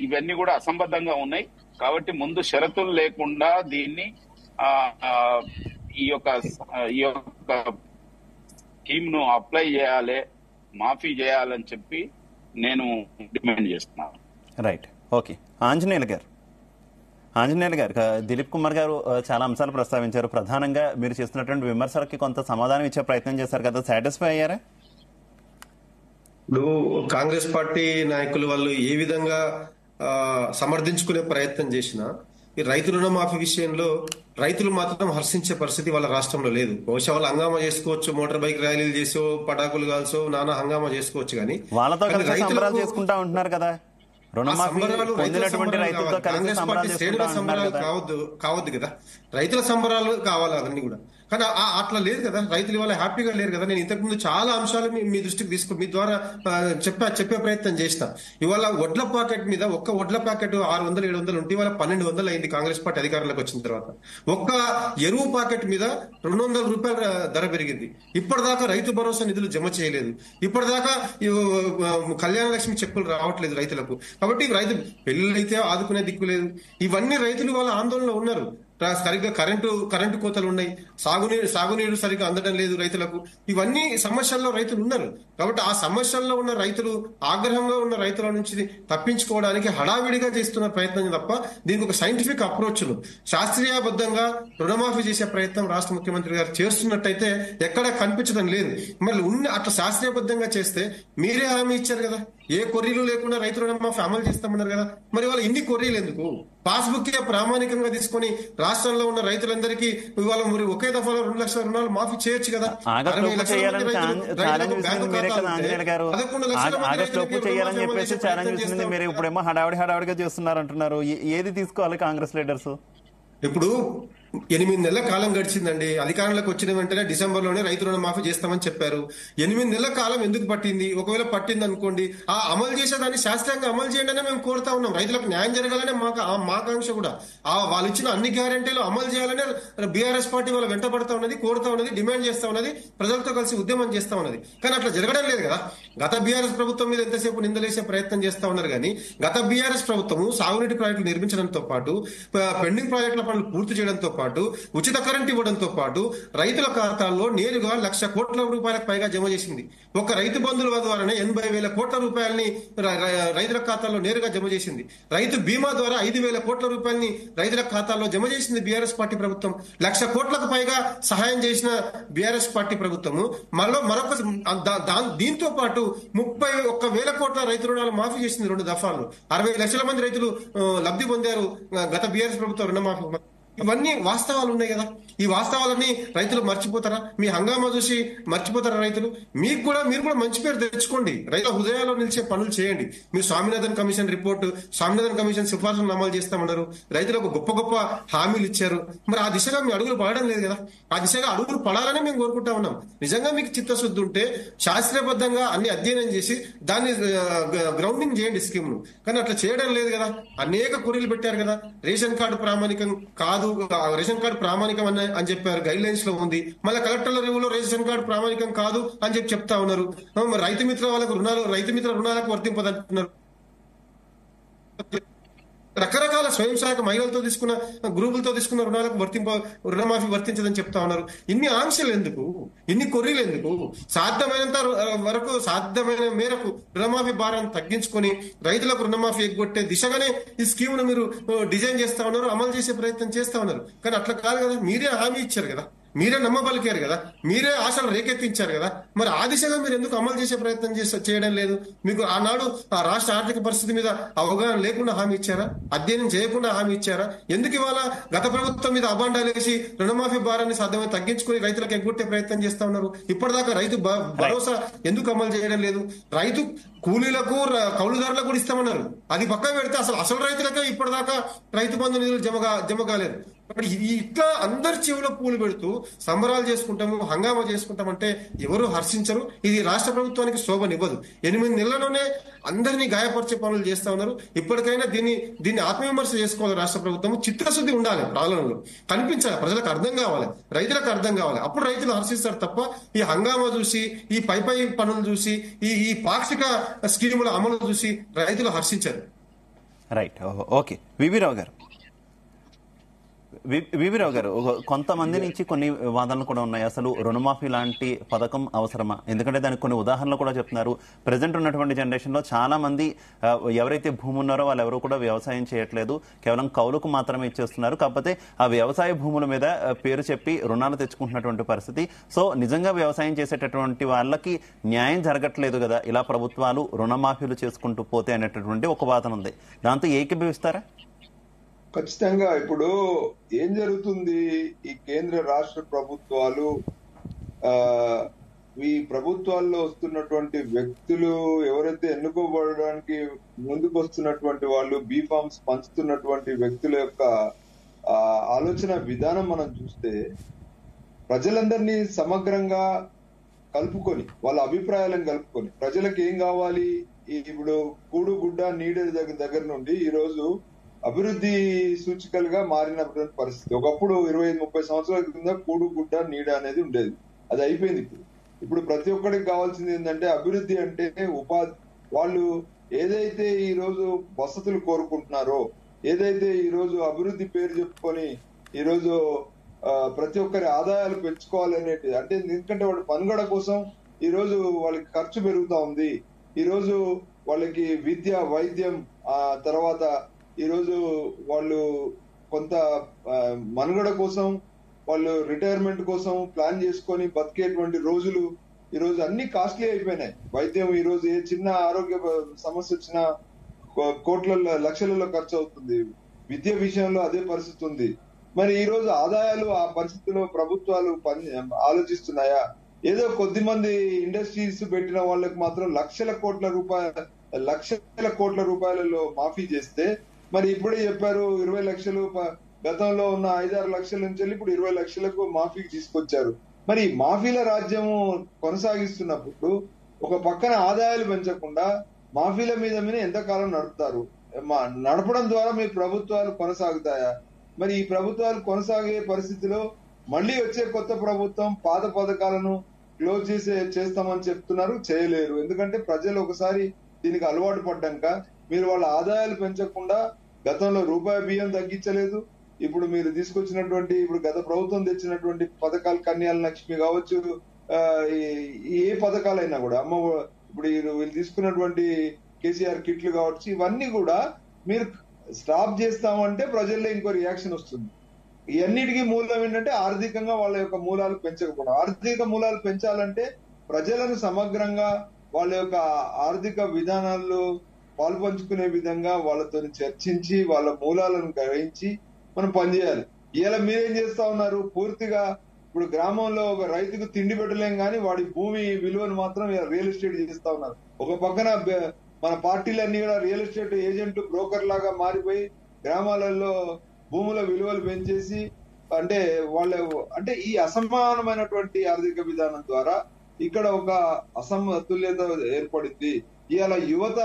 ఇవన్నీ కూడా అసంబద్ధంగా ఉన్నాయి. కాబట్టి ముందు షరతులు లేకుండా దీన్ని ఈ యొక్క స్కీమ్ ను అప్లై చేయాలి, మాఫీ చేయాలని చెప్పి నేను డిమాండ్ చేస్తున్నాను. Right, okay. ఆంజనేయులు గారు, దిలీప్ కుమార్ గారు చాలా అంశాలు ప్రస్తావించారు. ప్రధానంగా మీరు చేస్తున్నటువంటి విమర్శలకి కొంత సమాధానం ఇచ్చే ప్రయత్నం చేశారు కదా, సాటిస్ఫై అయ్యారా? ఇప్పుడు కాంగ్రెస్ పార్టీ నాయకులు వాళ్ళు ఏ విధంగా సమర్థించుకునే ప్రయత్నం చేసినా ఈ రైతు రుణమాఫీ విషయంలో రైతులు మాత్రం హర్షించే పరిస్థితి వాళ్ళ రాష్ట్రంలో లేదు. బహుశా వాళ్ళు హంగామా చేసుకోవచ్చు, మోటార్ బైక్ ర్యాలీలు చేసో, పటాకులు కాల్సో, నానా హంగామా చేసుకోవచ్చు. కానీ వాళ్ళతో కలిసి సంబరాలు చేసుకుంటా ఉంటున్నారు కదా, కావద్దు కదా, రైతుల సంబరాలు కావాలి అవన్నీ కూడా. కానీ అట్లా లేదు కదా, రైతులు ఇవాళ హ్యాపీగా లేరు కదా. నేను ఇంతకు ముందు చాలా అంశాలు మీ దృష్టికి మీ ద్వారా చెప్పే ప్రయత్నం చేసిన. ఇవాళ వడ్ల ప్యాకెట్ మీద ఒక్క వడ్ల ప్యాకెట్ 600-700 ఉంటే ఇవాళ 1200 అయింది కాంగ్రెస్ పార్టీ అధికారంలోకి వచ్చిన తర్వాత. ఒక్క ఎరువు ప్యాకెట్ మీద 200 రూపాయల ధర పెరిగింది. ఇప్పటిదాకా రైతు భరోసా నిధులు జమ చేయలేదు, ఇప్పటిదాకా కళ్యాణ లక్ష్మి చెక్కులు రావట్లేదు రైతులకు. కాబట్టి రైతు పెళ్లిళ్ళైతే ఆదుకునే దిక్కు లేదు. ఇవన్నీ రైతులు వాళ్ళ ఆందోళనలో ఉన్నారు. సరిగ్గా కరెంటు కోతలు ఉన్నాయి, సాగునీరు సరిగ్గా అందడం లేదు రైతులకు. ఇవన్నీ సమస్యల్లో రైతులు ఉన్నారు. కాబట్టి ఆ సమస్యల్లో ఉన్న రైతులు, ఆగ్రహంగా ఉన్న రైతుల నుంచి తప్పించుకోవడానికి హడావిడిగా చేస్తున్న ప్రయత్నం తప్ప దీనికి ఒక సైంటిఫిక్ అప్రోచ్ ను, శాస్త్రీయబద్ధంగా రుణమాఫీ చేసే ప్రయత్నం రాష్ట్ర ముఖ్యమంత్రి గారు చేస్తున్నట్టయితే ఎక్కడా కనిపించడం లేదు. మరి అట్లా శాస్త్రీయబద్ధంగా చేస్తే మీరే హామీ ఇచ్చారు కదా, ఏ కొర్రీలు లేకుండా రైతు రుణమాఫీ అమలు చేస్తామన్నారు కదా. మరి వాళ్ళు ఇన్ని కొర్రీలు ఎందుకు? పాస్బుక్ ప్రామాణికంగా తీసుకొని రాష్ట్రంలో ఉన్న రైతులందరికీ ఇవాళ ఒకే దఫాలో 2 లక్షల రుణాలు మాఫీ చేయొచ్చు కదా. చేయాలని చెప్పేసి ఛాలెంజ్ చేసింది మీరు, ఇప్పుడేమో హడావిడిగా చేస్తున్నారు అంటున్నారు. ఏది తీసుకోవాలి కాంగ్రెస్ లీడర్స్? ఇప్పుడు 8 నెలల కాలం గడిచిందండి. అధికారంలోకి వచ్చిన వెంటనే డిసెంబర్లోనే రైతు రుణమాఫీ చేస్తామని చెప్పారు. 8 నెలల కాలం ఎందుకు పట్టింది? ఒకవేళ పట్టింది అనుకోండి, ఆ అమలు చేసేదాన్ని శాస్త్రీయంగా అమలు చేయండి అనే మేము కోరుతా ఉన్నాం. రైతులకు న్యాయం జరగాలనే మా ఆకాంక్ష కూడా. వాళ్ళు ఇచ్చిన అన్ని గ్యారెంటీలు అమలు చేయాలనే బీఆర్ఎస్ పార్టీ వాళ్ళు వెంటబడతా ఉన్నది, కోరుతా ఉన్నది, డిమాండ్ చేస్తా ఉన్నది, ప్రజలతో కలిసి ఉద్యమం చేస్తా ఉన్నది. కానీ అట్లా జరగడం లేదు కదా. గత బీఆర్ఎస్ ప్రభుత్వం మీద ఎంతసేపు నిందలేసే ప్రయత్నం చేస్తా ఉన్నారు. కానీ గత బీఆర్ఎస్ ప్రభుత్వము సాగునీటి ప్రాజెక్టులు నిర్మించడంతో పాటు, పెండింగ్ ప్రాజెక్టుల పనులు పూర్తి చేయడంతో పాటు, ఉచిత కరెంట్ ఇవ్వడంతో పాటు రైతుల ఖాతాల్లో నేరుగా 1,00,000 కోట్ల రూపాయలకు పైగా జమ చేసింది. ఒక రైతు బంధువుల ద్వారానే 80,000 కోట్ల రూపాయలని రైతుల ఖాతాల్లో నేరుగా జమ చేసింది. రైతు బీమా ద్వారా 5,000 కోట్ల రూపాయలని రైతుల ఖాతాల్లో జమ చేసింది బీఆర్ఎస్ పార్టీ ప్రభుత్వం. 1,00,000 కోట్లకు పైగా సహాయం చేసిన బీఆర్ఎస్ పార్టీ ప్రభుత్వము మరొక దీంతో పాటు 31,000 కోట్ల రైతు రుణాలు మాఫీ చేసింది 2 దఫాలు. 60 లక్షల మంది రైతులు లబ్ధి పొందారు గత బీఆర్ఎస్ ప్రభుత్వం రుణమాఫీ. ఇవన్నీ వాస్తవాలు ఉన్నాయి కదా. ఈ వాస్తవాలన్నీ రైతులు మర్చిపోతారా? మీ హంగామా చూసి మర్చిపోతారా రైతులు? మీరు కూడా మంచి పేరు తెచ్చుకోండి, రైతుల హృదయాల్లో నిలిచే పనులు చేయండి. మీరు Swaminathan commission report, Swaminathan commission సిఫార్సులను అమలు చేస్తామన్నారు, రైతులకు గొప్ప హామీలు ఇచ్చారు. మరి ఆ దిశగా మీ అడుగులు పడడం లేదు కదా. ఆ దిశగా అడుగులు పడాలని మేము కోరుకుంటా ఉన్నాం. నిజంగా మీకు చిత్తశుద్ధి ఉంటే శాస్త్రీయబద్ధంగా అన్ని అధ్యయనం చేసి దాన్ని గ్రౌండింగ్ చేయండి స్కీమ్ ను. కానీ అట్లా చేయడం లేదు కదా. అనేక కొరీలు పెట్టారు కదా. రేషన్ కార్డు ప్రామాణికం కాదు, రేషన్ కార్డు ప్రామాణికం అని చెప్పారు, గైడ్ లైన్స్ లో ఉంది. మళ్ళీ కలెక్టర్ల రివ్యూలో రేషన్ కార్డు ప్రామాణికం కాదు అని చెప్తా ఉన్నారు. రైతు మిత్ర వాళ్ళకు రైతు మిత్ర రుణాలకు వర్తింపదంటున్నారు. రకరకాల స్వయం సహాయక మహిళలతో తీసుకున్న గ్రూపులతో తీసుకున్న రుణాలకు రుణమాఫీ వర్తించదని చెప్తా ఉన్నారు. ఇన్ని ఆంక్షలు ఎందుకు? ఇన్ని కొర్రీలు ఎందుకు? సాధ్యమైన మేరకు రుణమాఫీ భారాన్ని తగ్గించుకొని రైతులకు రుణమాఫీ ఎగ్గొట్టే దిశగానే ఈ స్కీమ్ ను మీరు డిజైన్ చేస్తా ఉన్నారు, అమలు చేసే ప్రయత్నం చేస్తా ఉన్నారు. కానీ అట్లా కాదు కదా. మీరే హామీ ఇచ్చారు కదా, మీరే నమ్మబలికారు కదా, మీరే ఆశలు రేకెత్తించారు కదా. మరి ఆ దిశగా మీరు ఎందుకు అమలు చేసే ప్రయత్నం చేయడం లేదు? మీకు ఆనాడు ఆ రాష్ట్ర ఆర్థిక పరిస్థితి మీద అవగాహన లేకుండా హామీ ఇచ్చారా? అధ్యయనం చేయకుండా హామీ ఇచ్చారా? ఎందుకు ఇవాళ గత ప్రభుత్వం మీద అబాండాలు వేసి రుణమాఫీ భారాన్ని సాధ్యమైన తగ్గించుకుని రైతులకు ఎగ్గొట్టే ప్రయత్నం చేస్తా ఉన్నారు? ఇప్పటిదాకా రైతు భరోసా ఎందుకు అమలు చేయడం లేదు? రైతు కూలీలకు, కౌలుదారులకు కూడా ఇస్తామన్నారు. అది పక్కన పెడితే అసలు రైతులకే ఇప్పటిదాకా రైతు బంధు నిధులు జమ కాలేదు. మరి ఇట్లా అందరి చెవులో పూలు పెడుతూ సంబరాలు చేసుకుంటాము, హంగామా చేసుకుంటామంటే ఎవరు హర్షించరు. ఇది రాష్ట్ర ప్రభుత్వానికి శోభనివ్వదు. 8 నెలల్లోనే అందరినీ గాయపరిచే పనులు చేస్తా ఉన్నారు. ఇప్పటికైనా దీన్ని ఆత్మవిమర్శ చేసుకోవాలి. రాష్ట్ర ప్రభుత్వం చిత్తశుద్ధి ఉండాలి, పాలనలో కనిపించాలి, ప్రజలకు అర్థం కావాలి, రైతులకు అర్థం కావాలి. అప్పుడు రైతులు హర్షిస్తారు తప్ప ఈ హంగామా చూసి, ఈ పై పనులు చూసి, ఈ పాక్షిక స్కీముల అమలు చూసి రైతులు హర్షించారు. Right, okay. వివిరావు గారు, కొంతమంది నుంచి కొన్ని వాదనలు కూడా ఉన్నాయి. అసలు రుణమాఫీ లాంటి పథకం అవసరమా? ఎందుకంటే దానికి కొన్ని ఉదాహరణలు కూడా చెప్తున్నారు. ప్రజెంట్ ఉన్నటువంటి జనరేషన్ లో చాలా మంది ఎవరైతే భూమి ఉన్నారో వాళ్ళు ఎవరు కూడా వ్యవసాయం చేయట్లేదు, కేవలం కౌలుకు మాత్రమే ఇచ్చేస్తున్నారు. కాకపోతే ఆ వ్యవసాయ భూముల మీద పేరు చెప్పి రుణాలు తెచ్చుకుంటున్నటువంటి పరిస్థితి. సో నిజంగా వ్యవసాయం చేసేటటువంటి వాళ్ళకి న్యాయం జరగట్లేదు కదా ఇలా ప్రభుత్వాలు రుణమాఫీలు చేసుకుంటూ పోతే అనేటటువంటి ఒక వాదన ఉంది. దాంతో ఏకీభవిస్తారా? ఖచ్చితంగా. ఇప్పుడు ఏం జరుగుతుంది, ఈ కేంద్ర రాష్ట్ర ప్రభుత్వాలు ఈ ప్రభుత్వాల్లో వస్తున్నటువంటి వ్యక్తులు ఎవరైతే ఎన్నుకోబడడానికి ముందుకు వస్తున్నటువంటి వాళ్ళు, బీఫామ్స్ పంచుతున్నటువంటి వ్యక్తుల యొక్క ఆలోచన విధానం మనం చూస్తే ప్రజలందరినీ సమగ్రంగా కలుపుకొని, వాళ్ళ అభిప్రాయాలను కలుపుకొని, ప్రజలకు ఏం కావాలి, ఇప్పుడు కూడు గుడ్డ నీడ దగ్గర నుండి ఈ రోజు అభివృద్ధి సూచికలుగా మారినటువంటి పరిస్థితి. ఒకప్పుడు 25-30 సంవత్సరాల కింద కూడు గుడ్డ నీడ అనేది ఉండేది, అది అయిపోయింది. ఇప్పుడు ప్రతి ఒక్కరికి కావాల్సింది ఏంటంటే అభివృద్ధి అంటే ఉపాధి. వాళ్ళు ఏదైతే ఈ రోజు వసతులు కోరుకుంటున్నారో, ఏదైతే ఈ రోజు అభివృద్ధి పేరు చెప్పుకొని ఈ రోజు ప్రతి ఒక్కరి ఆదాయాలు పెంచుకోవాలనేది, అంటే ఎందుకంటే వాళ్ళ పనుగడ కోసం ఈ రోజు వాళ్ళకి ఖర్చు పెరుగుతా ఉంది. ఈ రోజు వాళ్ళకి విద్య, వైద్యం, తర్వాత ఈ రోజు వాళ్ళు కొంత మనుగడ కోసం, వాళ్ళు రిటైర్మెంట్ కోసం ప్లాన్ చేసుకొని బతికేటువంటి రోజులు ఈ రోజు అన్ని కాస్ట్లీ అయిపోయినాయి. వైద్యం ఈ రోజు ఏ చిన్న ఆరోగ్య సమస్య వచ్చినా కోట్ల లక్షలలో ఖర్చు అవుతుంది. విద్య విషయంలో అదే పరిస్థితి ఉంది. మరి ఈ రోజు ఆదాయాలు ఆ పరిస్థితిలో ప్రభుత్వాలు ఆలోచిస్తున్నాయా? ఏదో కొద్ది మంది ఇండస్ట్రీస్ పెట్టిన వాళ్ళకి మాత్రం లక్షల కోట్ల రూపాయలలో మాఫీ చేస్తే, మరి ఇప్పుడే చెప్పారు 20 లక్షలు, గతంలో ఉన్న 5-6 లక్షల నుంచి ఇప్పుడు 20 లక్షలకు మాఫీకి తీసుకొచ్చారు. మరి మాఫీల రాజ్యము కొనసాగిస్తున్నప్పుడు ఒక పక్కన ఆదాయాలు పెంచకుండా మాఫీల మీద ఎంతకాలం నడుపుతారు? నడపడం ద్వారా మీ ప్రభుత్వాలు కొనసాగుతాయా? మరి ఈ ప్రభుత్వాలు కొనసాగే పరిస్థితిలో మళ్ళీ వచ్చే కొత్త ప్రభుత్వం పాత పథకాలను క్లోజ్ చేస్తామని చెప్తున్నారు, చేయలేరు. ఎందుకంటే ప్రజలు ఒకసారి దీనికి అలవాటు పడ్డాక మీరు వాళ్ళ ఆదాయాలు పెంచకుండా, గతంలో రూపాయి బియ్యం తగ్గించలేదు, ఇప్పుడు మీరు తీసుకొచ్చినటువంటి, ఇప్పుడు గత ప్రభుత్వం తెచ్చినటువంటి పథకాలు, కన్యాల లక్ష్మి కావచ్చు, ఏ పథకాలైనా కూడా, ఇప్పుడు వీళ్ళు తీసుకున్నటువంటి కేసీఆర్ కిట్లు కావచ్చు, ఇవన్నీ కూడా మీరు స్టాప్ చేస్తామంటే ప్రజల్లో ఇంకో రియాక్షన్ వస్తుంది. ఇవన్నిటికీ మూలం ఏంటంటే ఆర్థికంగా వాళ్ళ యొక్క మూలాలు పెంచకపోవడం. ఆర్థిక మూలాలు పెంచాలంటే ప్రజలను సమగ్రంగా వాళ్ళ యొక్క ఆర్థిక విధానాల్లో పాల్పంచుకునే విధంగా వాళ్ళతో చర్చించి వాళ్ళ మూలాలను గ్రహించి మనం పనిచేయాలి. ఇలా మీరేం చేస్తా ఉన్నారు, పూర్తిగా ఇప్పుడు గ్రామంలో ఒక రైతుకు తిండి పెట్టలేం కానీ వాడి భూమి విలువను మాత్రం రియల్ ఎస్టేట్ చేస్తా ఉన్నారు. ఒక పక్కన మన పార్టీలన్నీ కూడా రియల్ ఎస్టేట్ ఏజెంట్లు, బ్రోకర్ లాగా మారిపోయి గ్రామాలలో భూముల విలువలు పెంచేసి, అంటే ఈ అసమానమైనటువంటి ఆర్థిక విధానం ద్వారా ఇక్కడ ఒక అసమతుల్యత ఏర్పడింది. ఇవాళ యువత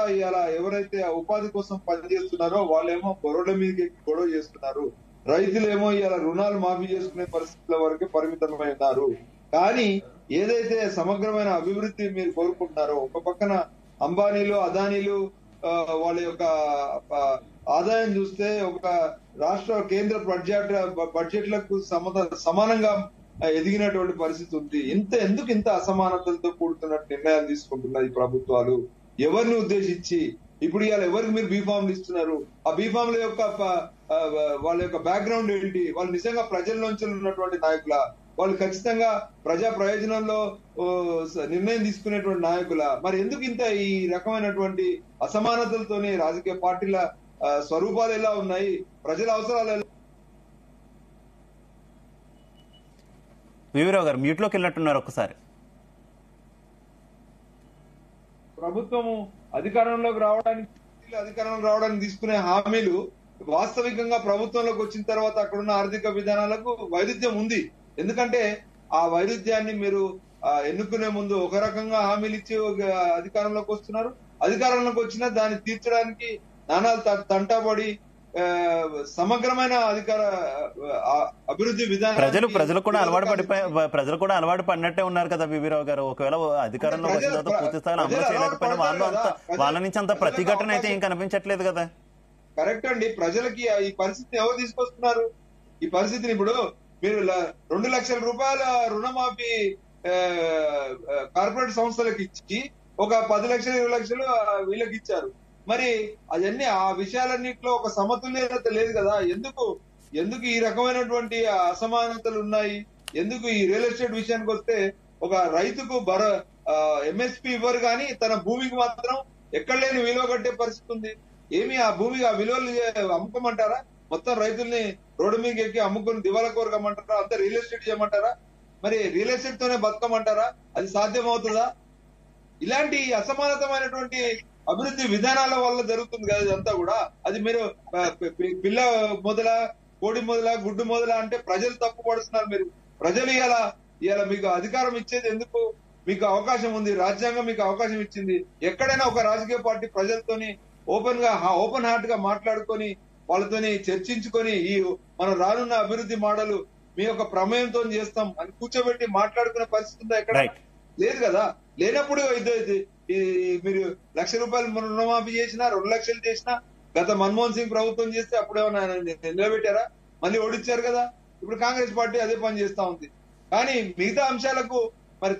ఎవరైతే ఉపాధి కోసం పనిచేస్తున్నారో వాళ్ళేమో పొరల మీదకి గొడవ చేస్తున్నారు, రైతులేమో ఇవాళ రుణాలు మాఫీ చేసుకునే పరిస్థితుల వరకే పరిమితమై ఉన్నారు. కానీ ఏదైతే సమగ్రమైన అభివృద్ధి మీరు కోరుకుంటున్నారో, ఒక పక్కన అంబానీలు, అదానీలు వాళ్ళ యొక్క ఆదాయం చూస్తే ఒక రాష్ట్ర కేంద్ర బడ్జెట్లకు సమానంగా ఎదిగినటువంటి పరిస్థితి ఉంది. ఎందుకు ఇంత అసమానతలతో కూడుతున్నట్టు నిర్ణయాలు తీసుకుంటున్నారు ఈ ప్రభుత్వాలు? ఎవరిని ఉద్దేశించి? ఇప్పుడు ఇవాళ ఎవరికి మీరు బీఫామ్లు ఇస్తున్నారు? ఆ బీఫామ్ల యొక్క వాళ్ళ యొక్క బ్యాక్గ్రౌండ్ ఏంటి? వాళ్ళు నిజంగా ప్రజల్లోంచి ఉన్నటువంటి నాయకుల? వాళ్ళు ఖచ్చితంగా ప్రజా ప్రయోజనంలో నిర్ణయం తీసుకునేటువంటి నాయకుల? మరి ఎందుకు ఇంత ఈ రకమైనటువంటి అసమానతలతోనే రాజకీయ పార్టీల స్వరూపాలు ఎలా ఉన్నాయి, ప్రజల అవసరాలు ఎలా? వివరావు గారు మ్యూట్ లోకి వెళ్ళినట్టున్నారు ఒకసారి. ప్రభుత్వము అధికారంలోకి రావడానికి తీసుకునే హామీలు వాస్తవికంగా ప్రభుత్వంలోకి వచ్చిన తర్వాత అక్కడున్న ఆర్థిక విధానాలకు వైరుధ్యం ఉంది. ఎందుకంటే ఆ వైరుధ్యాన్ని మీరు ఎన్నుకునే ముందు ఒక రకంగా హామీలు ఇచ్చి అధికారంలోకి వస్తున్నారు, అధికారంలోకి వచ్చినా దాన్ని తీర్చడానికి నానాలు తంటాబడి సమగ్రమైన అధికార అభివృద్ధి విధానం ప్రజలు కూడా అలవాటు పడినట్టే ఉన్నారు కదా బీబీరావు గారు. ఒకవేళ అధికారంలో వచ్చిన తర్వాత పూర్తి స్థాయిలో అమలు చేయలేకపోయినా వాళ్ళ నుంచి అంత ప్రతిఘటన అయితే ఏం కనిపించట్లేదు కదా. కరెక్ట్ అండి. ప్రజలకి ఈ పరిస్థితిని ఎవరు తీసుకొస్తున్నారు? ఈ పరిస్థితిని ఇప్పుడు మీరు 2 లక్షల రూపాయల రుణమాఫీ కార్పొరేట్ సంస్థలకు ఇచ్చి ఒక 10 లక్షలు 20 లక్షలు వీళ్ళకి ఇచ్చారు. మరి అవన్నీ ఆ విషయాలన్నింటిలో ఒక సమతుల్యత లేదు కదా. ఎందుకు ఈ రకమైనటువంటి అసమానతలు ఉన్నాయి? ఎందుకు ఈ రియల్ ఎస్టేట్ విషయానికి వస్తే ఒక రైతుకు ఎంఎస్పీ ఇవ్వరు కానీ తన భూమికి మాత్రం ఎక్కడ లేని విలువ కట్టే పరిస్థితి ఉంది. ఏమి ఆ భూమికి ఆ విలువలు అమ్ముకోమంటారా? మొత్తం రైతుల్ని రోడ్డు మీదకి ఎక్కి అమ్ముకుని దివాలా కోరకమంటారా? అంతా రియల్ ఎస్టేట్ చేయమంటారా? మరి రియల్ ఎస్టేట్ తోనే బతకమంటారా? అది సాధ్యం అవుతుందా? ఇలాంటి అసమానతమైనటువంటి అభివృద్ధి విధానాల వల్ల జరుగుతుంది కదా ఇదంతా కూడా. అది మీరు పిల్ల మొదల, కోడి మొదల, గుడ్డు మొదల అంటే ప్రజలు తప్పు పడుతున్నారు. మీరు ప్రజలు ఇవాళ మీకు అధికారం ఇచ్చేది ఎందుకు? మీకు అవకాశం ఉంది, రాజ్యాంగం మీకు అవకాశం ఇచ్చింది. ఎక్కడైనా ఒక రాజకీయ పార్టీ ప్రజలతోని ఓపెన్ హార్ట్ గా మాట్లాడుకొని వాళ్ళతోని చర్చించుకొని ఈ మనం రానున్న అభివృద్ధి మోడల్ మీ యొక్క ప్రమేయంతో చేస్తాం అని కూర్చోబెట్టి మాట్లాడుకునే పరిస్థితి ఉందా? ఎక్కడ లేదు కదా. లేనప్పుడు మీరు 1 లక్ష రూపాయలు రుణమాఫీ చేసినా 2 లక్షలు చేసినా గత మన్మోహన్ సింగ్ ప్రభుత్వం చేస్తే అప్పుడేమన్నా నిలబెట్టారా? మళ్ళీ ఓడించారు కదా. ఇప్పుడు కాంగ్రెస్ పార్టీ అదే పని చేస్తా ఉంది. కానీ మిగతా అంశాలకు మరి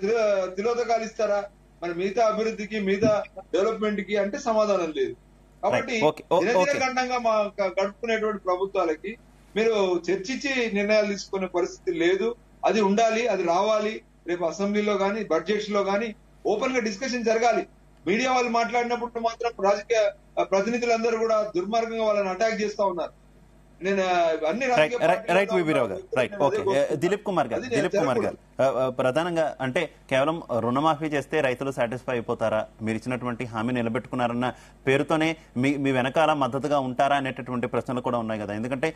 తిలోదకాలు ఇస్తారా? మరి మిగతా అభివృద్ధికి మిగతా డెవలప్మెంట్ కి అంటే సమాధానం లేదు. కాబట్టి దినదినగండంగా గడుపుకునేటువంటి ప్రభుత్వాలకి మీరు చర్చించి నిర్ణయాలు తీసుకునే పరిస్థితి లేదు. అది ఉండాలి, అది రావాలి. రేపు అసెంబ్లీలో గానీ బడ్జెట్స్ లో గానీ ఓపెన్ గా డిస్కషన్ జరగాలి. మీడియా వాళ్ళు మాట్లాడినప్పుడు మాత్రం రాజకీయ ప్రతినిధులందరూ కూడా దుర్మార్గంగా వాళ్ళని అటాక్ చేస్తా ఉన్నారు. నేను అన్ని రైట్ బీబీరావు గారు, రైట్, ఓకే. దిలీప్ కుమార్ గారు, ప్రధానంగా అంటే కేవలం రుణమాఫీ చేస్తే రైతులు సాటిస్ఫై అయిపోతారా? మీరు ఇచ్చినటువంటి హామీ నిలబెట్టుకున్నారన్న పేరుతోనే మీ వెనకాల మద్దతుగా ఉంటారా అనేటటువంటి ప్రశ్నలు కూడా ఉన్నాయి కదా. ఎందుకంటే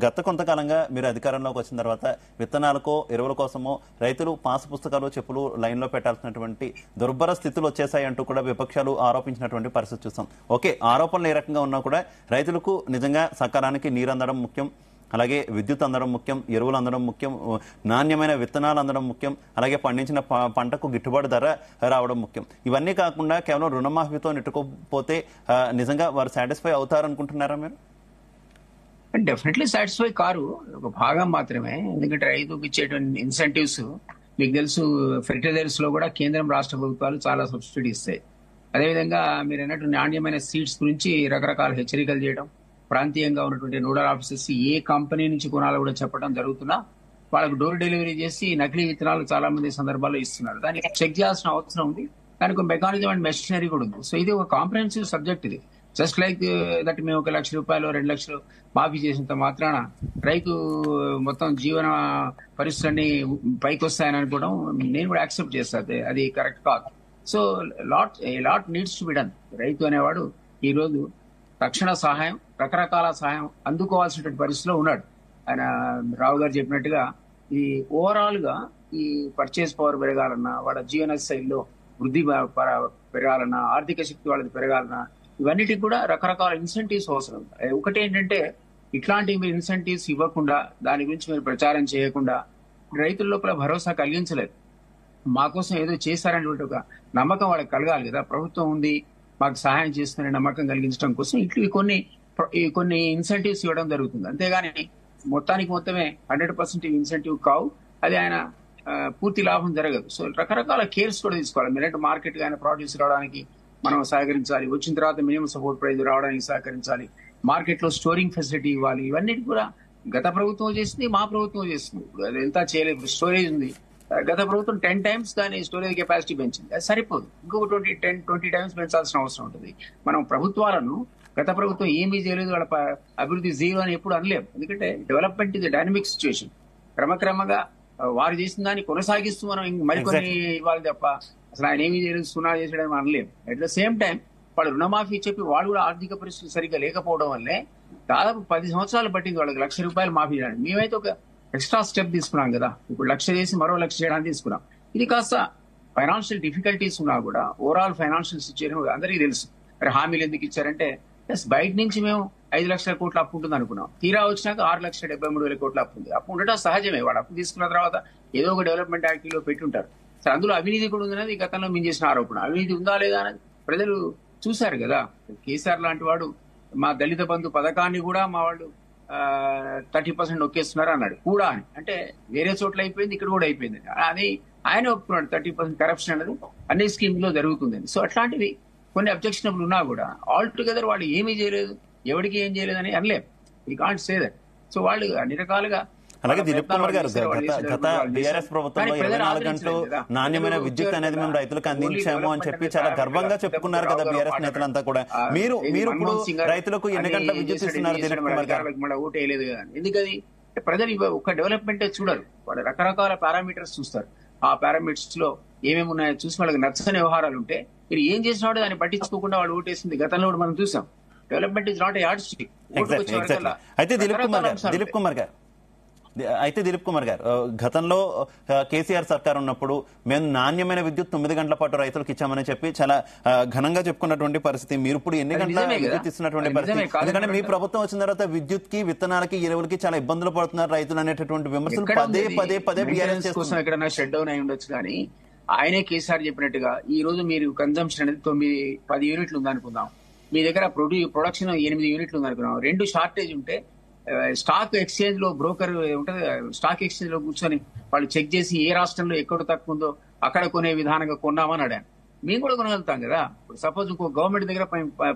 గత కొంతకాలంగా మీరు అధికారంలోకి వచ్చిన తర్వాత విత్తనాలకో ఎరువుల కోసమో రైతులు పాస్ పుస్తకాలు చెప్పులు లైన్ లో పెట్టాల్సినటువంటి దుర్భర స్థితులు వచ్చేసాయి అంటూ కూడా విపక్షాలు ఆరోపించినటువంటి పరిస్థితి చూస్తాం. ఓకే, ఆరోపణలు ఏ రకంగా ఉన్నా కూడా రైతులకు నిజంగా సకాలానికి నీరు అందడం ముఖ్యం, అలాగే విద్యుత్ అందడం ముఖ్యం, ఎరువులు అందడం ముఖ్యం, నాణ్యమైన విత్తనాలు అందడం ముఖ్యం, అలాగే పండించిన పంటకు గిట్టుబాటు ధర రావడం ముఖ్యం. ఇవన్నీ కాకుండా కేవలం రుణమాఫీతో నెట్టుకోకపోతే నిజంగా వారు సాటిస్ఫై అవుతారనుకుంటున్నారా మీరు? డెఫినెట్లీ సాటిస్ఫై కారు, ఒక భాగం మాత్రమే. ఎందుకంటే రైతుకు ఇచ్చేటువంటి ఇన్సెంటివ్స్ మీకు తెలుసు, ఫెర్టిలైజర్స్ లో కూడా కేంద్రం రాష్ట్ర ప్రభుత్వాలు చాలా సబ్సిడీ ఇస్తాయి. అదేవిధంగా మీరు అన్నట్టు నాణ్యమైన సీడ్స్ గురించి రకరకాల హెచ్చరికలు చేయడం, ప్రాంతీయంగా ఉన్నటువంటి నోడల్ ఆఫీసర్స్ ఏ కంపెనీ నుంచి కొనాలో కూడా చెప్పడం జరుగుతున్నా వాళ్ళకు డోర్ డెలివరీ చేసి నకిలీ విత్తనాలు చాలా మంది సందర్భాల్లో ఇస్తున్నారు. దానికి చెక్ చేయాల్సిన అవసరం ఉంది. దానికి ఒక మెకానిజం అండ్ మెషినరీ కూడా ఉంది. సో ఇది ఒక కాంప్రహెన్సివ్ సబ్జెక్ట్. ఇది జస్ట్ లైక్ దట్ మేము 1 లక్ష రూపాయలు 2 లక్షలు మాఫీ చేసినంత మాత్రాన రైతు మొత్తం జీవన పరిస్థితులన్నీ పైకి వస్తాయని అనుకోవడం నేను కూడా యాక్సెప్ట్ చేస్తాను. అది కరెక్ట్ కాదు. So lot needs to be done. రైతు అనేవాడు ఈ రోజు తక్షణ సహాయం, రకరకాల సహాయం అందుకోవాల్సినటువంటి పరిస్థితిలో ఉన్నాడు. ఆయన రావు గారు చెప్పినట్టుగా ఈ ఓవరాల్ గా ఈ పర్చేస్ పవర్ పెరగాలన్నా, వాళ్ళ జీవన శైలిలో వృద్ధి పెరగాలన్నా, ఆర్థిక శక్తి వాళ్ళది పెరగాలన్నా, ఇవన్నిటికి కూడా రకరకాల ఇన్సెంటివ్స్ అవసరం. ఒకటి ఏంటంటే ఇట్లాంటి మీరు ఇన్సెంటివ్స్ ఇవ్వకుండా, దాని గురించి మీరు ప్రచారం చేయకుండా రైతుల లోపల భరోసా కలిగించలేదు. మా కోసం ఏదో చేశారనేటువంటి ఒక నమ్మకం వాళ్ళకి కలగాలి కదా. ప్రభుత్వం ఉంది, మాకు సహాయం చేస్తున్న నమ్మకం కలిగించడం కోసం ఇట్లు కొన్ని ఇన్సెంటివ్స్ ఇవ్వడం జరుగుతుంది. అంతేగాని మొత్తమే 100% ఇన్సెంటివ్ కావు. అది ఆయన పూర్తి లాభం జరగదు. సో రకరకాల కేర్స్ కూడా తీసుకోవాలి. మీరంటే మార్కెట్ ఆయన ప్రొడ్యూస్ రావడానికి మనం సహకరించాలి, వచ్చిన తర్వాత మినిమం సపోర్ట్ ప్రైస్ రావడానికి సహకరించాలి, మార్కెట్ లో స్టోరింగ్ ఫెసిలిటీ ఇవ్వాలి. ఇవన్నీ కూడా గత ప్రభుత్వం చేసింది, మా ప్రభుత్వం చేస్తుంది. ఇప్పుడు అది ఎంత చేయలేదు. స్టోరేజ్ ఉంది, గత ప్రభుత్వం 10 times దాని స్టోరేజ్ కెపాసిటీ పెంచింది. అది సరిపోదు, ఇంకొక 20 times పెంచాల్సిన అవసరం ఉంటుంది. మనం ప్రభుత్వాలను గత ప్రభుత్వం ఏమీ చేయలేదు, వాళ్ళ అభివృద్ధి జీరో అని ఎప్పుడు అనలేము. ఎందుకంటే డెవలప్మెంట్ ఇది డైనమిక్ సిచ్యువేషన్. క్రమక్రమంగా వారు చేసిన దాన్ని కొనసాగిస్తూ మనం మరికొన్ని ఇవ్వాలి తప్ప అసలు ఆయన ఏమీ చేయలేదు, సున్నా చేసేయడం అనలేము. అట్ ద సేమ్ టైం వాళ్ళు రుణమాఫీ చెప్పి వాళ్ళు కూడా ఆర్థిక పరిస్థితులు సరిగ్గా లేకపోవడం వల్లే దాదాపు 10 సంవత్సరాలు పట్టింది వాళ్ళకి ₹1,00,000 మాఫీ చేయడానికి. మేమైతే ఒక ఎక్స్ట్రా స్టెప్ తీసుకున్నాం కదా, ఇప్పుడు 1,00,000 చేసి మరో 1,00,000 చేయడానికి తీసుకున్నాం. ఇది కాస్త ఫైనాన్షియల్ డిఫికల్టీస్ ఉన్నా కూడా ఓవరాల్ ఫైనాన్షియల్ సిచ్యువేషన్ అందరికీ తెలుసు. మరి హామీలు ఎందుకు ఇచ్చారంటే బయట నుంచి మేము 5,00,000 కోట్ల అప్పు ఉంటుంది అనుకున్నాం, తీరా వచ్చినాక 6,73,000 కోట్ల అప్పు ఉంది. అప్పు ఉండటం సహజమే, వాడు అప్పు తీసుకున్న తర్వాత ఏదో ఒక డెవలప్మెంట్ యాక్టివ్లో పెట్టుంటారు. సరే, అందులో అవినీతి కూడా ఉందనేది గతంలో మేము చేసిన ఆరోపణ. అవినీతి ఉందా లేదా అనేది ప్రజలు చూశారు కదా. కేసీఆర్ లాంటి వాడు మా దళిత బంధు పథకాన్ని కూడా మా వాళ్ళు 30% నొక్కేస్తున్నారు అన్నాడు కూడా అని. అంటే వేరే చోట్ల అయిపోయింది, ఇక్కడ కూడా అయిపోయింది అని ఆయన ఒప్పుకున్నాడు. 30% కరప్షన్ అనేది అన్ని స్కీమ్ లో జరుగుతుందని. సో అట్లాంటివి కొన్ని అబ్జెక్షనబుల్ ఉన్నా కూడా ఆల్ టుగెదర్ వాళ్ళు ఏమీ చేయలేదు, ఎవరికి ఏం చేయలేదని అనలేం. We can't say that. So వాళ్ళు అన్ని రకాలుగా. అలాగే దిలీప్ కుమార్ గారు, గత బీఆర్ఎస్ ప్రభుత్వంలో 24 గంటలు నాణ్యమైన విద్యుత్ అనేది మేము రైతులకు అందించాము అని చెప్పి చాలా గర్వంగా చెప్పుకున్నారు కదా బీఆర్ఎస్ నేతలంతా కూడా. మీరు ఇప్పుడు రైతులకు ఎన్ని గంటల విద్యుత్ ఇస్తున్నారు దిలీప్ కుమార్ గారు? ఓటు వేయలేదు కదా, ఎందుకది? ప్రజలు ఒక డెవలప్మెంట్ చూడరు, వాళ్ళు రకరకాల పారామీటర్స్ చూస్తారు. ఆ పారామీటర్స్ లో ఏమేమి ఉన్నాయో చూసి వాళ్ళకి నచ్చని వ్యవహారాలు ఉంటే మీరు ఏం చేసినాడో దాన్ని పట్టించుకోకుండా వాళ్ళు ఓటేసింది గతంలో కూడా మనం చూసాం. Development is not a yard stick. అయితే దిలీప్ కుమార్ గారు గతంలో కేసీఆర్ సర్కార్ ఉన్నప్పుడు మేము నాణ్యమైన విద్యుత్ 9 గంటల పాటు రైతులకు ఇచ్చామని చెప్పి చాలా ఘనంగా చెప్పుకున్నటువంటి పరిస్థితి. మీరు ఇప్పుడు ఎన్ని గంటల విద్యుత్ ఇస్తున్నటువంటి పరిస్థితి? ఎందుకంటే మీ ప్రభుత్వం వచ్చిన తర్వాత విద్యుత్ కి, విత్తనాలకి, ఎరువులకి చాలా ఇబ్బందులు పడుతున్నారు రైతులు అనేటటువంటి విమర్శలు పదే బీఆర్ఎస్ కోసం ఎక్కడైనా షట్ డౌన్ అయి ఉండొచ్చు. కానీ ఆయనే కేసీఆర్ చెప్పినట్టుగా ఈ రోజు మీరు కన్జంప్షన్ అనేది 9-10 యూనిట్లు ఉందనుకుందాం, మీ దగ్గర ప్రొడక్షన్ 8 యూనిట్లు ఉందనుకున్నాం, 2 షార్టేజ్ ఉంటే స్టాక్ ఎక్స్చేంజ్ లో బ్రోకర్ ఉంటుంది, స్టాక్ ఎక్స్చేంజ్ లో కూర్చొని వాళ్ళు చెక్ చేసి ఏ రాష్ట్రంలో ఎక్కడ తక్కువ ఉందో అక్కడ కొనే విధానంగా కొన్నామని అడిగాను. మేము కూడా కొనగలుగుతాం కదా. ఇప్పుడు సపోజ్ ఇంకో గవర్నమెంట్ దగ్గర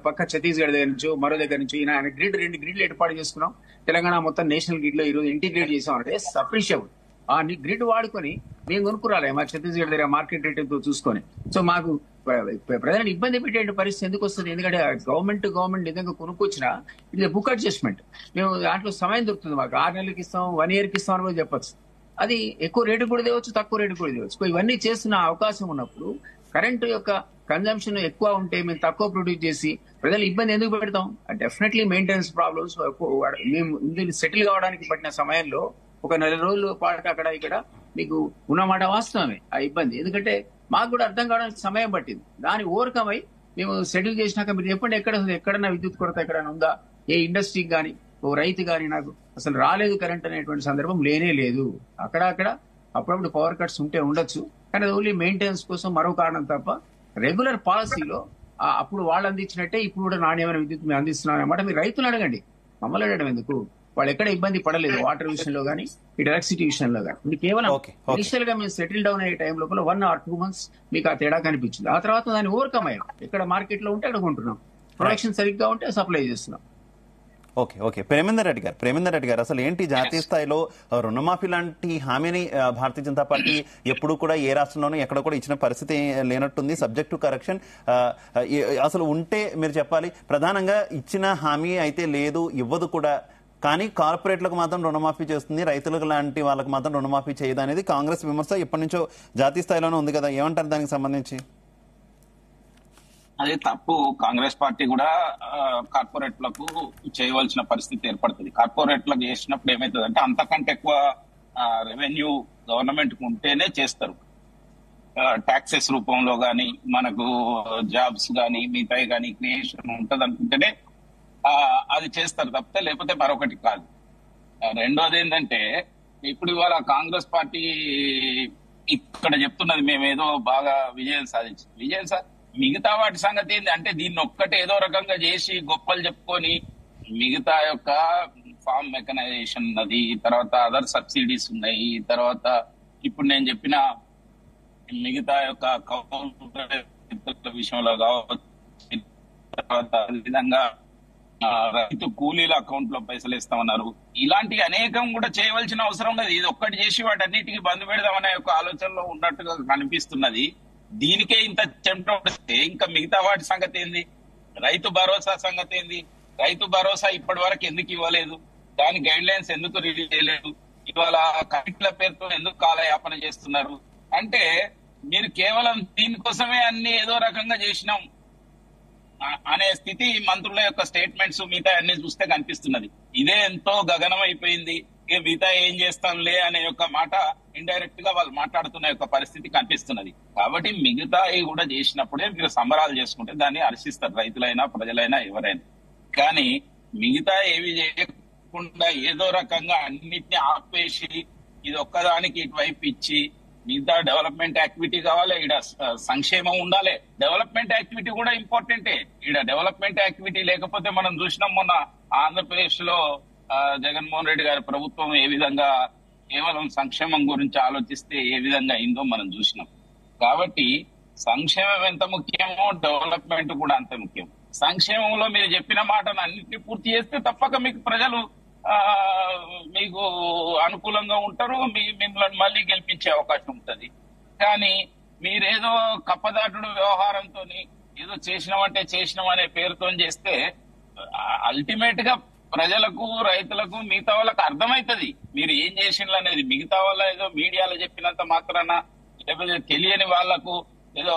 పక్క ఛత్తీస్గఢ్ దగ్గర నుంచో మరో దగ్గర నుంచి ఆయన గ్రిడ్ 2 గ్రిడ్లు ఏర్పాటు చేసుకున్నాం, తెలంగాణ మొత్తం నేషనల్ గ్రిడ్ లో ఈరోజు ఇంటిగ్రేట్ చేసామంటే అప్రిషియబుల్. ఆ గ్రిడ్ వాడుకొని మేము కొనుక్కురాలి మా ఛత్తీస్గఢ్ దగ్గర మార్కెట్ రేట్ చూసుకొని. సో మాకు ప్రజలను ఇబ్బంది పెట్టే పరిస్థితి ఎందుకు వస్తుంది? ఎందుకంటే గవర్నమెంట్ నిజంగా కొనుక్కొచ్చినా ఇది బుక్ అడ్జస్ట్మెంట్. మేము దాంట్లో సమయం దొరుకుతుంది, మాకు 6 నెలలకి ఇస్తాం, 1 yearకి ఇస్తాం అని కూడా చెప్పచ్చు. అది ఎక్కువ రేటు కూడా తేవచ్చు, తక్కువ రేటు కూడా తేవచ్చు. ఇవన్నీ చేస్తున్న అవకాశం ఉన్నప్పుడు కరెంటు యొక్క కన్జంప్షన్ ఎక్కువ ఉంటే మేము తక్కువ ప్రొడ్యూస్ చేసి ప్రజలు ఇబ్బంది ఎందుకు పెడతాం? Definitely maintenance problems. మేము ఇందులో సెటిల్ కావడానికి పట్టిన సమయంలో ఒక 4 రోజుల పాటు అక్కడ ఇక్కడ మీకు ఉన్నమాట వాస్తవమే ఆ ఇబ్బంది. ఎందుకంటే మాకు కూడా అర్థం కావడానికి సమయం పట్టింది. దాన్ని ఓవర్కమ్ అయి మేము సెటిల్ చేసినాక మీరు చెప్పండి ఎక్కడన్నా విద్యుత్ కొరత ఎక్కడైనా ఉందా? ఏ ఇండస్ట్రీకి కానీ ఓ రైతు కానీ నాకు అసలు రాలేదు కరెంట్ అనేటువంటి సందర్భం లేనే లేదు. అక్కడ అప్పుడప్పుడు పవర్ కట్స్ ఉంటే ఉండొచ్చు, కానీ అది ఓన్లీ మెయింటెనెన్స్ కోసం, మరో కారణం తప్ప రెగ్యులర్ పాలసీలో అప్పుడు వాళ్ళు అందించినట్టే ఇప్పుడు కూడా నాణ్యమైన విద్యుత్ మేము అందిస్తున్నాం అన్నమాట. మీరు రైతులు అడగండి, మమ్మల్ని అడగడం ఎందుకు? వాళ్ళు ఎక్కడ ఇబ్బంది పడలేదు వాటర్ విషయంలో కానీ ఈ ఎలక్ట్రిసిటీ విషయంలో కానీ. కేవలం ఇనిషియల్ గా మేము సెటిల్ డౌన్ అయ్యే టైం లోపల 1 or 2 months మీకు ఆ తేడా కనిపించింది. ఆ తర్వాత దాన్ని ఓవర్కమ్ అయ్యాం. ఎక్కడ మార్కెట్ లో ఉంటే అక్కడ కొంటున్నాం, ప్రొడక్షన్ సరిగ్గా ఉంటే సప్లై చేస్తున్నాం. ఓకే ప్రేమేందర్ రెడ్డి గారు అసలు ఏంటి జాతీయ స్థాయిలో రుణమాఫీ లాంటి హామీని భారతీయ జనతా పార్టీ ఎప్పుడు కూడా ఏ రాష్ట్రంలోనూ ఎక్కడ కూడా ఇచ్చిన పరిస్థితి లేనట్టుంది. సబ్జెక్ట్ టు కరెక్షన్ అసలు ఉంటే మీరు చెప్పాలి. ప్రధానంగా ఇచ్చిన హామీ అయితే లేదు, ఇవ్వదు కూడా. కానీ కార్పొరేట్లకు మాత్రం రుణమాఫీ చేస్తుంది, రైతులకు లాంటి వాళ్ళకి మాత్రం రుణమాఫీ చేయదు అనేది కాంగ్రెస్ విమర్శ ఎప్పటి నుంచో జాతీయ స్థాయిలోనే ఉంది కదా. ఏమంటారు దానికి సంబంధించి? అది తప్పు. కాంగ్రెస్ పార్టీ కూడా కార్పొరేట్లకు చేయవలసిన పరిస్థితి ఏర్పడుతుంది. కార్పొరేట్లకు చేసినప్పుడు ఏమవుతుంది అంటే అంతకంటే ఎక్కువ రెవెన్యూ గవర్నమెంట్ కు ఉంటేనే చేస్తారు. ట్యాక్సెస్ రూపంలో గానీ మనకు జాబ్స్ గానీ మిగతాయి గానీ క్రియేషన్ ఉంటది అనుకుంటేనే అది చేస్తారు తప్పితే లేకపోతే మరొకటి కాదు. రెండోది ఏంటంటే ఇప్పుడు ఇవాళ కాంగ్రెస్ పార్టీ ఇక్కడ చెప్తున్నది మేమేదో బాగా విజయం మిగతా వాటి సంగతి ఏంది అంటే దీన్ని ఒక్కటే ఏదో రకంగా చేసి గొప్పలు చెప్పుకొని మిగతా యొక్క ఫార్మ్ మెకనైజేషన్ ఉన్నది, తర్వాత అదర్ సబ్సిడీస్ ఉన్నాయి, తర్వాత ఇప్పుడు నేను చెప్పిన మిగతా యొక్క కౌలు విషయంలో కావచ్చు, తర్వాత విధంగా రైతు కూలీల అకౌంట్ లో పైసలు ఇస్తామన్నారు. ఇలాంటి అనేకం కూడా చేయవలసిన అవసరం ఉన్నది. ఇది ఒక్కటి చేసి వాటన్నిటికీ బంద్ పెడదామనే ఒక ఆలోచనలో ఉన్నట్టుగా కనిపిస్తున్నది. దీనికే ఇంత చెమట పడితే ఇంకా మిగతా వాటి సంగతి ఏంది? రైతు భరోసా సంగతి ఏంది? రైతు భరోసా ఇప్పటి వరకు ఎందుకు ఇవ్వలేదు? దాని గైడ్ లైన్స్ ఎందుకు రిలీజ్ చేయలేదు? ఇవాళ కమిటీల పేరుతో ఎందుకు కాలయాపన చేస్తున్నారు? అంటే మీరు కేవలం దీనికోసమే అన్ని ఏదో రకంగా చేసినాం అనే స్థితి మంత్రుల యొక్క స్టేట్మెంట్స్ మిగతా అన్ని చూస్తే కనిపిస్తున్నది. ఇదే ఎంతో గగనం అయిపోయింది, ఇక మిగతా ఏం చేస్తాంలే అనే యొక్క మాట ఇండైరెక్ట్ గా వాళ్ళు మాట్లాడుతున్న యొక్క పరిస్థితి కనిపిస్తున్నది. కాబట్టి మిగతా కూడా చేసినప్పుడే మీరు సంబరాలు చేసుకుంటే దాన్ని హర్షిస్తారు రైతులైనా ప్రజలైనా ఎవరైనా. కానీ మిగతా ఏవి చేయకుండా ఏదో రకంగా అన్నిటిని ఆపేసి ఇది ఒక్కదానికి ఇటువైపు ఇచ్చి మిగతా డెవలప్మెంట్ యాక్టివిటీ కావాలి, ఈడ సంక్షేమం ఉండాలి. డెవలప్మెంట్ యాక్టివిటీ కూడా ఇంపార్టెంటే. ఈడ డెవలప్మెంట్ యాక్టివిటీ లేకపోతే మనం చూసినాం మొన్న ఆంధ్రప్రదేశ్ లో జగన్మోహన్ రెడ్డి గారి ప్రభుత్వం ఏ విధంగా కేవలం సంక్షేమం గురించి ఆలోచిస్తే ఏ విధంగా అయిందో మనం చూసినాం. కాబట్టి సంక్షేమం ఎంత ముఖ్యమో డెవలప్మెంట్ కూడా అంత ముఖ్యం. సంక్షేమంలో మీరు చెప్పిన మాటను అన్నింటినీ పూర్తి చేస్తే తప్పక మీకు ప్రజలు మీకు అనుకూలంగా ఉంటారు, మిమ్మల్ని మళ్ళీ గెలిపించే అవకాశం ఉంటది. కానీ మీరేదో కప్పదాటుడు వ్యవహారంతో ఏదో చేసినాం అనే పేరుతో చేస్తే అల్టిమేట్ గా ప్రజలకు రైతులకు మిగతా వాళ్ళకి అర్థమవుతుంది మీరు ఏం చేసిండ్రు అనేది. మిగతా వాళ్ళ ఏదో మీడియాలో చెప్పినంత మాత్రాన లేకపోతే తెలియని వాళ్లకు ఏదో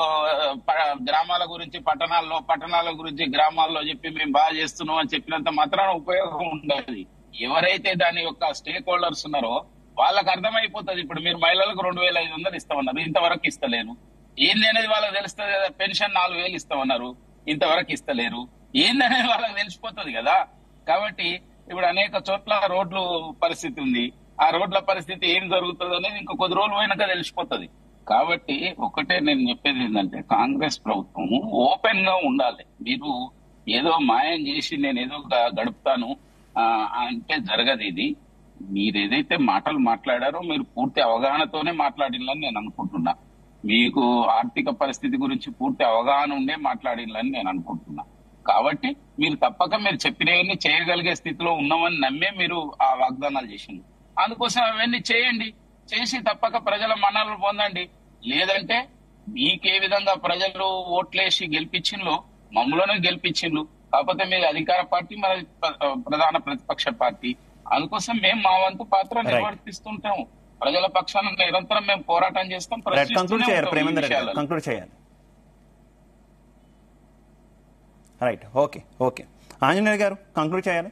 గ్రామాల గురించి పట్టణాల గురించి గ్రామాల్లో చెప్పి మేము బాగా చేస్తున్నాం అని చెప్పినంత మాత్రాన ఉపయోగం ఉండదు. ఎవరైతే దాని యొక్క స్టేక్ హోల్డర్స్ ఉన్నారో వాళ్ళకి అర్థమైపోతుంది. ఇప్పుడు మీరు మహిళలకు 2,500 ఇస్తామన్నారు, ఇంతవరకు ఇస్తలేరు. ఏంది అనేది వాళ్ళకి తెలుస్తుంది కదా. పెన్షన్ 4,000 ఇస్తామన్నారు, ఇంతవరకు ఇస్తలేరు. ఏందనేది వాళ్ళకి తెలిసిపోతుంది కదా. కాబట్టి ఇప్పుడు అనేక చోట్ల రోడ్లు పరిస్థితి ఉంది. ఆ రోడ్ల పరిస్థితి ఏం జరుగుతుంది అనేది ఇంకా కొద్ది రోజులు పోయినాక తెలిసిపోతుంది. కాబట్టి ఒకటే నేను చెప్పేది ఏంటంటే కాంగ్రెస్ ప్రభుత్వం ఓపెన్ గా ఉండాలి. మీరు ఏదో మాయం చేసి నేను ఏదో గడుపుతాను అంటే జరగదు. ఇది మీరు ఏదైతే మాటలు మాట్లాడారో మీరు పూర్తి అవగాహనతోనే మాట్లాడినని నేను అనుకుంటున్నా. మీకు ఆర్థిక పరిస్థితి గురించి పూర్తి అవగాహన ఉండే మాట్లాడినని నేను అనుకుంటున్నా. కాబట్టి మీరు తప్పక మీరు చెప్పినవన్నీ చేయగలిగే స్థితిలో ఉన్నామని నమ్మే మీరు ఆ వాగ్దానాలు చేసింది. అందుకోసం అవన్నీ చేయండి, చేసి తప్పక ప్రజల మన్ననలు పొందండి. లేదంటే మీకే విధంగా ప్రజలు ఓట్లేసి గెలిపించిండ్రు, మమ్మల్ని గెలిపించిండ్రు. కాకపోతే మీరు అధికార పార్టీ, మన ప్రధాన ప్రతిపక్ష పార్టీ. అందుకోసం మేము మా వంతు పాత్ర నిర్వర్తిస్తుంటాం. ప్రజల పక్షాన నిరంతరం మేము పోరాటం చేస్తాం. Right, okay okay. ఆంజనేయులు గారు కంక్లూడ్ చేయాలి.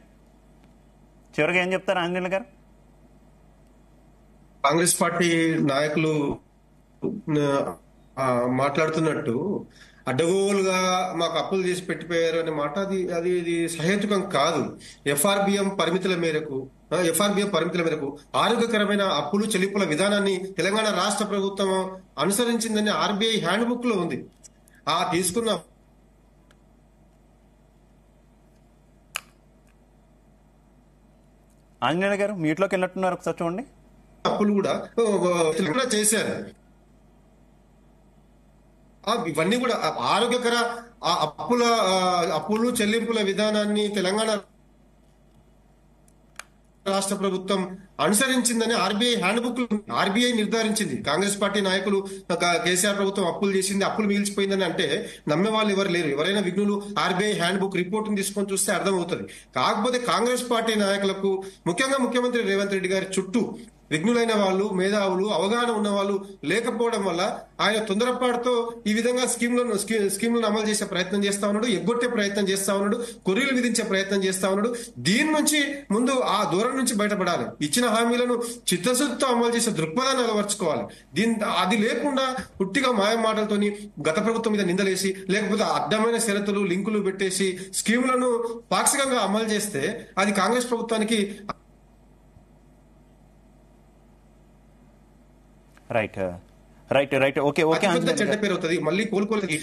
చివరిగా ఏం చెప్తారు ఆంజనేయులు గారు? కాంగ్రెస్ పార్టీ నాయకులు మాట్లాడుతున్నట్టు అడ్డగోలుగా మాకు అప్పులు చేసి పెట్టిపోయారు అనే మాట అది సహేతుకం కాదు. ఎఫ్ఆర్బిఎం పరిమితుల మేరకు ఆరోగ్యకరమైన అప్పులు చెల్లింపుల విధానాన్ని తెలంగాణ రాష్ట్ర ప్రభుత్వం అనుసరించిందని ఆర్బీఐ హ్యాండ్ బుక్ లో ఉంది. ఆ తీసుకున్న ఆంజనేయులు గారు మీట్లోకి వెళ్ళినట్టున్నారు, ఒకసారి చూడండి. అప్పులు కూడా చేశారు. ఇవన్నీ కూడా ఆరోగ్యకర అప్పులు చెల్లింపుల విధానాన్ని తెలంగాణ రాష్ట్ర ప్రభుత్వం అనుసరించిందని ఆర్బీఐ హ్యాండ్ బుక్ ఆర్బీఐ నిర్ధారించింది. కాంగ్రెస్ పార్టీ నాయకులు కేసీఆర్ ప్రభుత్వం అప్పులు చేసింది, అప్పులు మిగిల్చిపోయిందని అంటే నమ్మే వాళ్ళు ఎవరు లేరు. ఎవరైనా విఘ్నులు ఆర్బీఐ హ్యాండ్ బుక్ రిపోర్ట్ తీసుకొని చూస్తే అర్థమవుతుంది. కాకపోతే కాంగ్రెస్ పార్టీ నాయకులకు, ముఖ్యంగా ముఖ్యమంత్రి రేవంత్ రెడ్డి గారి చుట్టూ విఘ్నులైన వాళ్ళు, మేధావులు, అవగాహన ఉన్న వాళ్ళు లేకపోవడం వల్ల ఆయన తొందరపాటుతో ఈ విధంగా స్కీమ్లను అమలు చేసే ప్రయత్నం చేస్తా ఉన్నాడు, ఎగ్గొట్టే ప్రయత్నం చేస్తా ఉన్నాడు, కొర్రీలు విధించే ప్రయత్నం చేస్తా ఉన్నాడు. దీని నుంచి ముందు ఆ దూరం నుంచి బయటపడాలి. ఇచ్చిన హామీలను చిత్తశుద్ధితో అమలు చేసే దృక్పథాన్ని అలవర్చుకోవాలి. అది లేకుండా పుట్టిగా మాయ మాటలతోని గత ప్రభుత్వం మీద నిందలేసి, లేకపోతే అడ్డమైన షరతులు లింకులు పెట్టేసి స్కీములను పాక్షికంగా అమలు చేస్తే అది కాంగ్రెస్ ప్రభుత్వానికి చెడ్డ పేరు అవుతుంది. మళ్ళీ కోలుకోలేదు.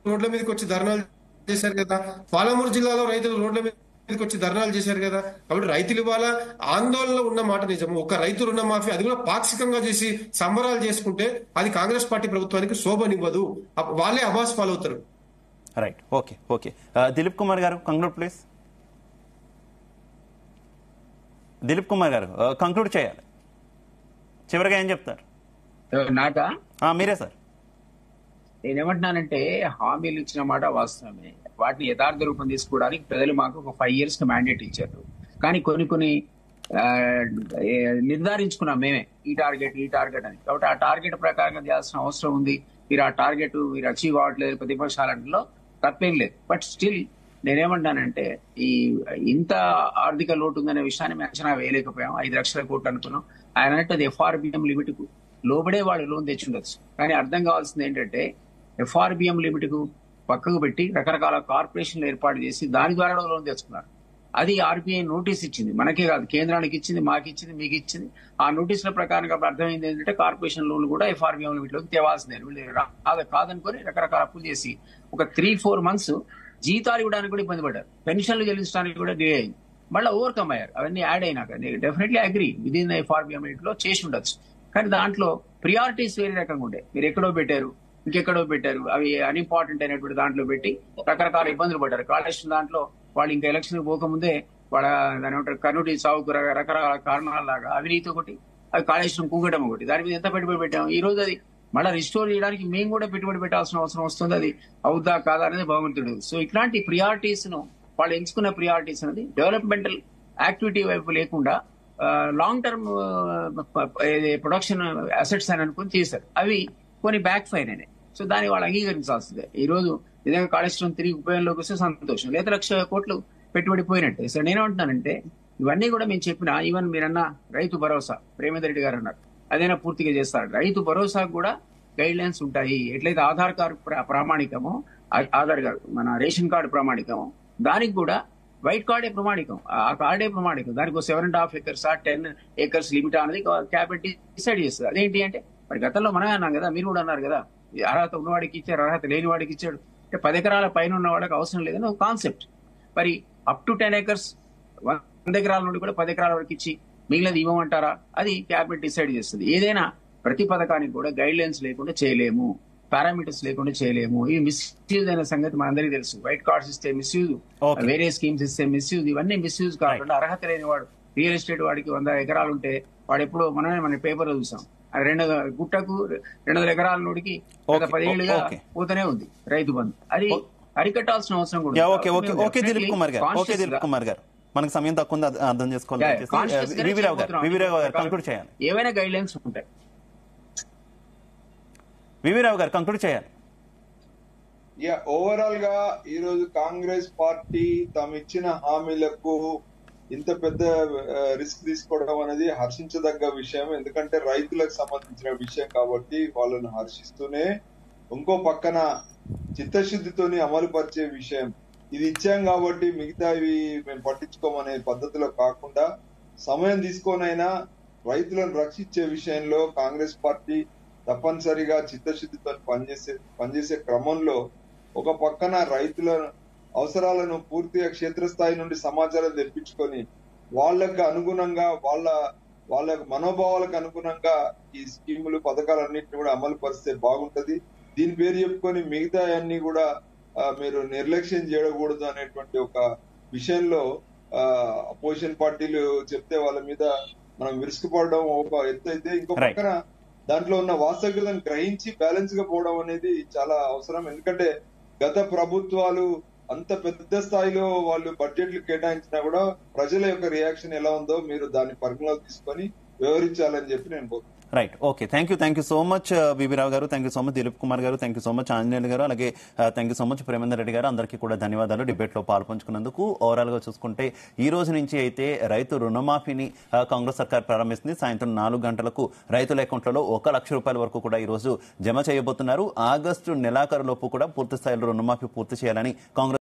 రోడ్ల మీదకి వచ్చి ధర్నాలు చేశారు కదా. పాలమూరు జిల్లాలో రైతులు రోడ్ల మీదకి వచ్చి ధర్నాలు చేశారు కదా. కాబట్టి రైతులు ఇవాళ ఆందోళనలో ఉన్న మాట నిజము. ఒక రైతు రుణమాఫీ అది కూడా పాక్షికంగా చేసి సంబరాలు చేసుకుంటే అది కాంగ్రెస్ పార్టీ ప్రభుత్వానికి శోభనివ్వదు. వాళ్ళే అబాస్ ఫాలో అవుతారు. Right, okay okay. Dilip Kumar గారు కంక్లూడ్ ప్లీజ్. దిలీప్ కుమార్ గారు కంక్లూడ్ చేయాలి. చివరిగా ఏం చెప్తారు? నాకా? మీరే సార్. నేనేమంటున్నానంటే హామీలు ఇచ్చిన మాట వాస్తవమే. వాటిని యథార్థ రూపం తీసుకోవడానికి ప్రజలు మాకు ఒక 5 years మ్యాండేట్ ఇచ్చారు. కానీ కొన్ని నిర్ధారించుకున్నాం మేమే, ఈ టార్గెట్ అని. కాబట్టి ఆ టార్గెట్ ప్రకారంగా చేయాల్సిన అవసరం ఉంది. మీరు ఆ టార్గెట్ మీరు అచీవ్ అవ్వట్లేదు ప్రతిపక్షాలలో తప్పేం లేదు. బట్ స్టిల్ నేనేమంటానంటే ఈ ఇంత ఆర్థిక లోటు ఉందనే విషయాన్ని మేము అంచనా వేయలేకపోయాం. 5 లక్షల కోట్లు అనుకున్నాం. ఆయన అంటే అది FRBM లిమిట్ కు లోబడే వాళ్ళు లోన్ తెచ్చుండొచ్చు. కానీ అర్థం కావాల్సింది ఏంటంటే FRBM లిమిట్ కు పక్కకు పెట్టి రకరకాల కార్పొరేషన్లు ఏర్పాటు చేసి దాని ద్వారా లోన్ తెచ్చుకున్నారు. అది RBI నోటీస్ ఇచ్చింది, మనకే కాదు కేంద్రానికి ఇచ్చింది, మాకు ఇచ్చింది, మీకు ఇచ్చింది. ఆ నోటీసుల ప్రకారంగా అర్థమైంది ఏంటంటే కార్పొరేషన్ లోన్లు కూడా FRBM లిమిట్లోకి తేవాల్సిందే. వీళ్ళు కాదనుకొని రకరకాల అప్పులు చేసి ఒక 3-4 మంత్స్ జీతాలు ఇవ్వడానికి కూడా ఇబ్బంది పడ్డారు, పెన్షన్లు చెల్లించడానికి కూడా డిలే అయింది. మళ్ళీ ఓవర్కమ్ అయ్యారు. అవన్నీ యాడ్ అయినాక డెఫినెట్లీ అగ్రీ విదిన్ FRBM లిమిట్లో చేసి ఉండొచ్చు. కానీ దాంట్లో ప్రియారిటీస్ వేరే రకంగా ఉండే. మీరు ఎక్కడో పెట్టారు, ఇంకెక్కడో పెట్టారు, అవి అన్ఇంపార్టెంట్ అయినటువంటి దాంట్లో పెట్టి రకరకాల ఇబ్బందులు పడ్డారు. కాళేశ్వరం దాంట్లో వాళ్ళు ఇంకా ఎలక్షన్ పోకముందే వాళ్ళ దాని ఏమంటారు కర్నూటి సాగుకు రకరకాల కారణాలలాగా అవినీతి ఒకటి, అది కాళేశ్వరం కూగడం ఒకటి. దాని మీద ఎంత పెట్టుబడి పెట్టాం. ఈ రోజు అది మళ్ళీ రిస్టోర్ చేయడానికి మేము కూడా పెట్టుబడి పెట్టాల్సిన అవసరం వస్తుంది. అది అవుదా కాదా అనేది భగవంతుడు. సో ఇట్లాంటి ప్రియారిటీస్ ను వాళ్ళు ఎంచుకున్న ప్రియారిటీస్ అనేది డెవలప్మెంటల్ యాక్టివిటీ వైపు లేకుండా లాంగ్ టర్మ్ ప్రొడక్షన్ అసెట్స్ అని అనుకుని చేశారు. అవి కొన్ని బ్యాక్ ఫైర్ అయినాయి. సో దాన్ని వాళ్ళు అంగీకరించాల్సిందే. ఈ రోజు నిజంగా కాళేశ్వరం తిరిగి ఉపయోగంలోకి వస్తే సంతోషం, లేదా 1 లక్ష కోట్లు పెట్టుబడి పోయినట్టే. సో నేనేమంటున్నానంటే ఇవన్నీ కూడా మేము చెప్పిన ఈవెన్ మీరన్న రైతు భరోసా ప్రేమేందర్ రెడ్డి గారు అన్నారు, అదైనా పూర్తిగా చేస్తారు. రైతు భరోసాకు కూడా గైడ్ లైన్స్ ఉంటాయి. ఎట్లయితే ఆధార్ కార్డు ప్రామాణికమో, ఆధార్ కార్డు మన రేషన్ కార్డు ప్రామాణికమో, దానికి కూడా వైట్ కార్డే ప్రమాణికం. ఆ కార్డే ప్రమాణికం. దానికి 7.5 acres 10 acres లిమిట్ అనేది క్యాబినెట్ డిసైడ్ చేస్తుంది. అదేంటి అంటే మరి గతంలో మనమే అన్నాం కదా, మీరు కూడా అన్నారు కదా, అర్హత ఉన్నవాడికి ఇచ్చారు, అర్హత లేని వాడికి ఇచ్చాడు. అంటే 10 ఎకరాల పైన ఉన్న వాళ్ళకి అవసరం లేదని ఒక కాన్సెప్ట్. మరి అప్ టు 10 acres 100 ఎకరాల నుండి కూడా 10 ఎకరాల వరకు ఇచ్చి మిగిలినది ఇవ్వమంటారా, అది క్యాబినెట్ డిసైడ్ చేస్తుంది. ఏదైనా ప్రతి పథకానికి కూడా గైడ్ లైన్స్ లేకుండా చేయలేము, పారామీటర్స్ లేకుండా చేయలేము. ఇవి మిస్యూజ్ అయిన సంగతి మనందరికీ తెలుసు. వైట్ కార్డ్స్ ఇస్తే మిస్యూజ్, వేరే స్కీమ్స్ ఇస్తే మిస్యూజ్. ఇవన్నీ మిస్యూజ్ కాకుండా అర్హత లేని వాడు రియల్ ఎస్టేట్ వాడికి 100 ఎకరాలు ఉంటే వాడు ఎప్పుడో మన పేపర్లో చూసాం, 2 గుట్టకు 200 ఎకరాల నోడికి 10 ఏళ్లుగా పోతూనే ఉంది రైతు బంధు. అది అరికట్టాల్సిన అవసరం కూడా. ఓకే దిలీప్ కుమార్ గారు మనకు సమయం తక్కువ ఉంది, అర్థం చేసుకోవాలి. కంక్లూడ్ చేయాలి. ఏవైనా గైడ్ లైన్స్ ఉంటాయి. వివిరావు గారు కంక్లూడ్ చేయాలి. ఓవరాల్ గా ఈ రోజు కాంగ్రెస్ పార్టీ తాము ఇచ్చిన హామీలకు ఇంత పెద్ద రిస్క్ తీసుకోవడం అనేది హర్షించదగ్గ విషయం. ఎందుకంటే రైతులకు సంబంధించిన విషయం కాబట్టి వాళ్ళను హర్షిస్తూనే, ఇంకో పక్కన చిత్తశుద్ధితోని అమలు పరిచే విషయం. ఇది ఇచ్చాం కాబట్టి మిగతావి మేము పట్టించుకోమనే పద్ధతిలో కాకుండా సమయం తీసుకొనైనా రైతులను రక్షించే విషయంలో కాంగ్రెస్ పార్టీ తప్పనిసరిగా చిత్తశుద్ధితో పనిచేసే క్రమంలో ఒక పక్కన రైతుల అవసరాలను పూర్తిగా క్షేత్రస్థాయి నుండి సమాచారం తెప్పించుకొని వాళ్ళకు అనుగుణంగా వాళ్ళ మనోభావాలకు అనుగుణంగా ఈ స్కీములు పథకాలన్నింటినీ కూడా అమలు పరిస్తే బాగుంటది. దీని పేరు చెప్పుకొని మిగతా అన్ని కూడా మీరు నిర్లక్ష్యం చేయకూడదు అనేటువంటి ఒక విషయంలో అపోజిషన్ పార్టీలు చెప్తే వాళ్ళ మీద మనం విరుచుకుపడడం ఒక ఎత్తు అయితే, ఇంకో పక్కన దాంట్లో ఉన్న వాస్తవికతను గ్రహించి బ్యాలెన్స్ గా పోవడం అనేది చాలా అవసరం. ఎందుకంటే గత ప్రభుత్వాలు అంత పెద్ద స్థాయిలో వాళ్ళు బడ్జెట్లు కేటాయించినా కూడా ప్రజల యొక్క రియాక్షన్ ఎలా ఉందో మీరు దాన్ని పరిగణలోకి తీసుకొని వివరించాలని చెప్పి నేను కోరుతున్నాను. Right, okay, thank you so much BB Rao garu, thank you so much Dilip Kumar garu, thank you so much Anjaneyulu garu, అలాగే thank you so much Premender Reddy garu. అందరికీ కూడా ధన్యవాదాలు డిబేట్ లో పాల్పంచుకున్నందుకు. ఓవరాల్ గా చూసుకుంటే ఈ రోజు నుంచి అయితే రైతు రుణమాఫీని కాంగ్రెస్ సర్కార్ ప్రారంభిస్తుంది. సాయంత్రం 4 గంటలకు రైతుల అకౌంట్లలో 1 లక్ష రూపాయల వరకు కూడా ఈ రోజు జమ చేయబోతున్నారు. ఆగస్టు నెలాఖరులోపు కూడా పూర్తి స్థాయిలో రుణమాఫీ పూర్తి చేయాలని కాంగ్రెస్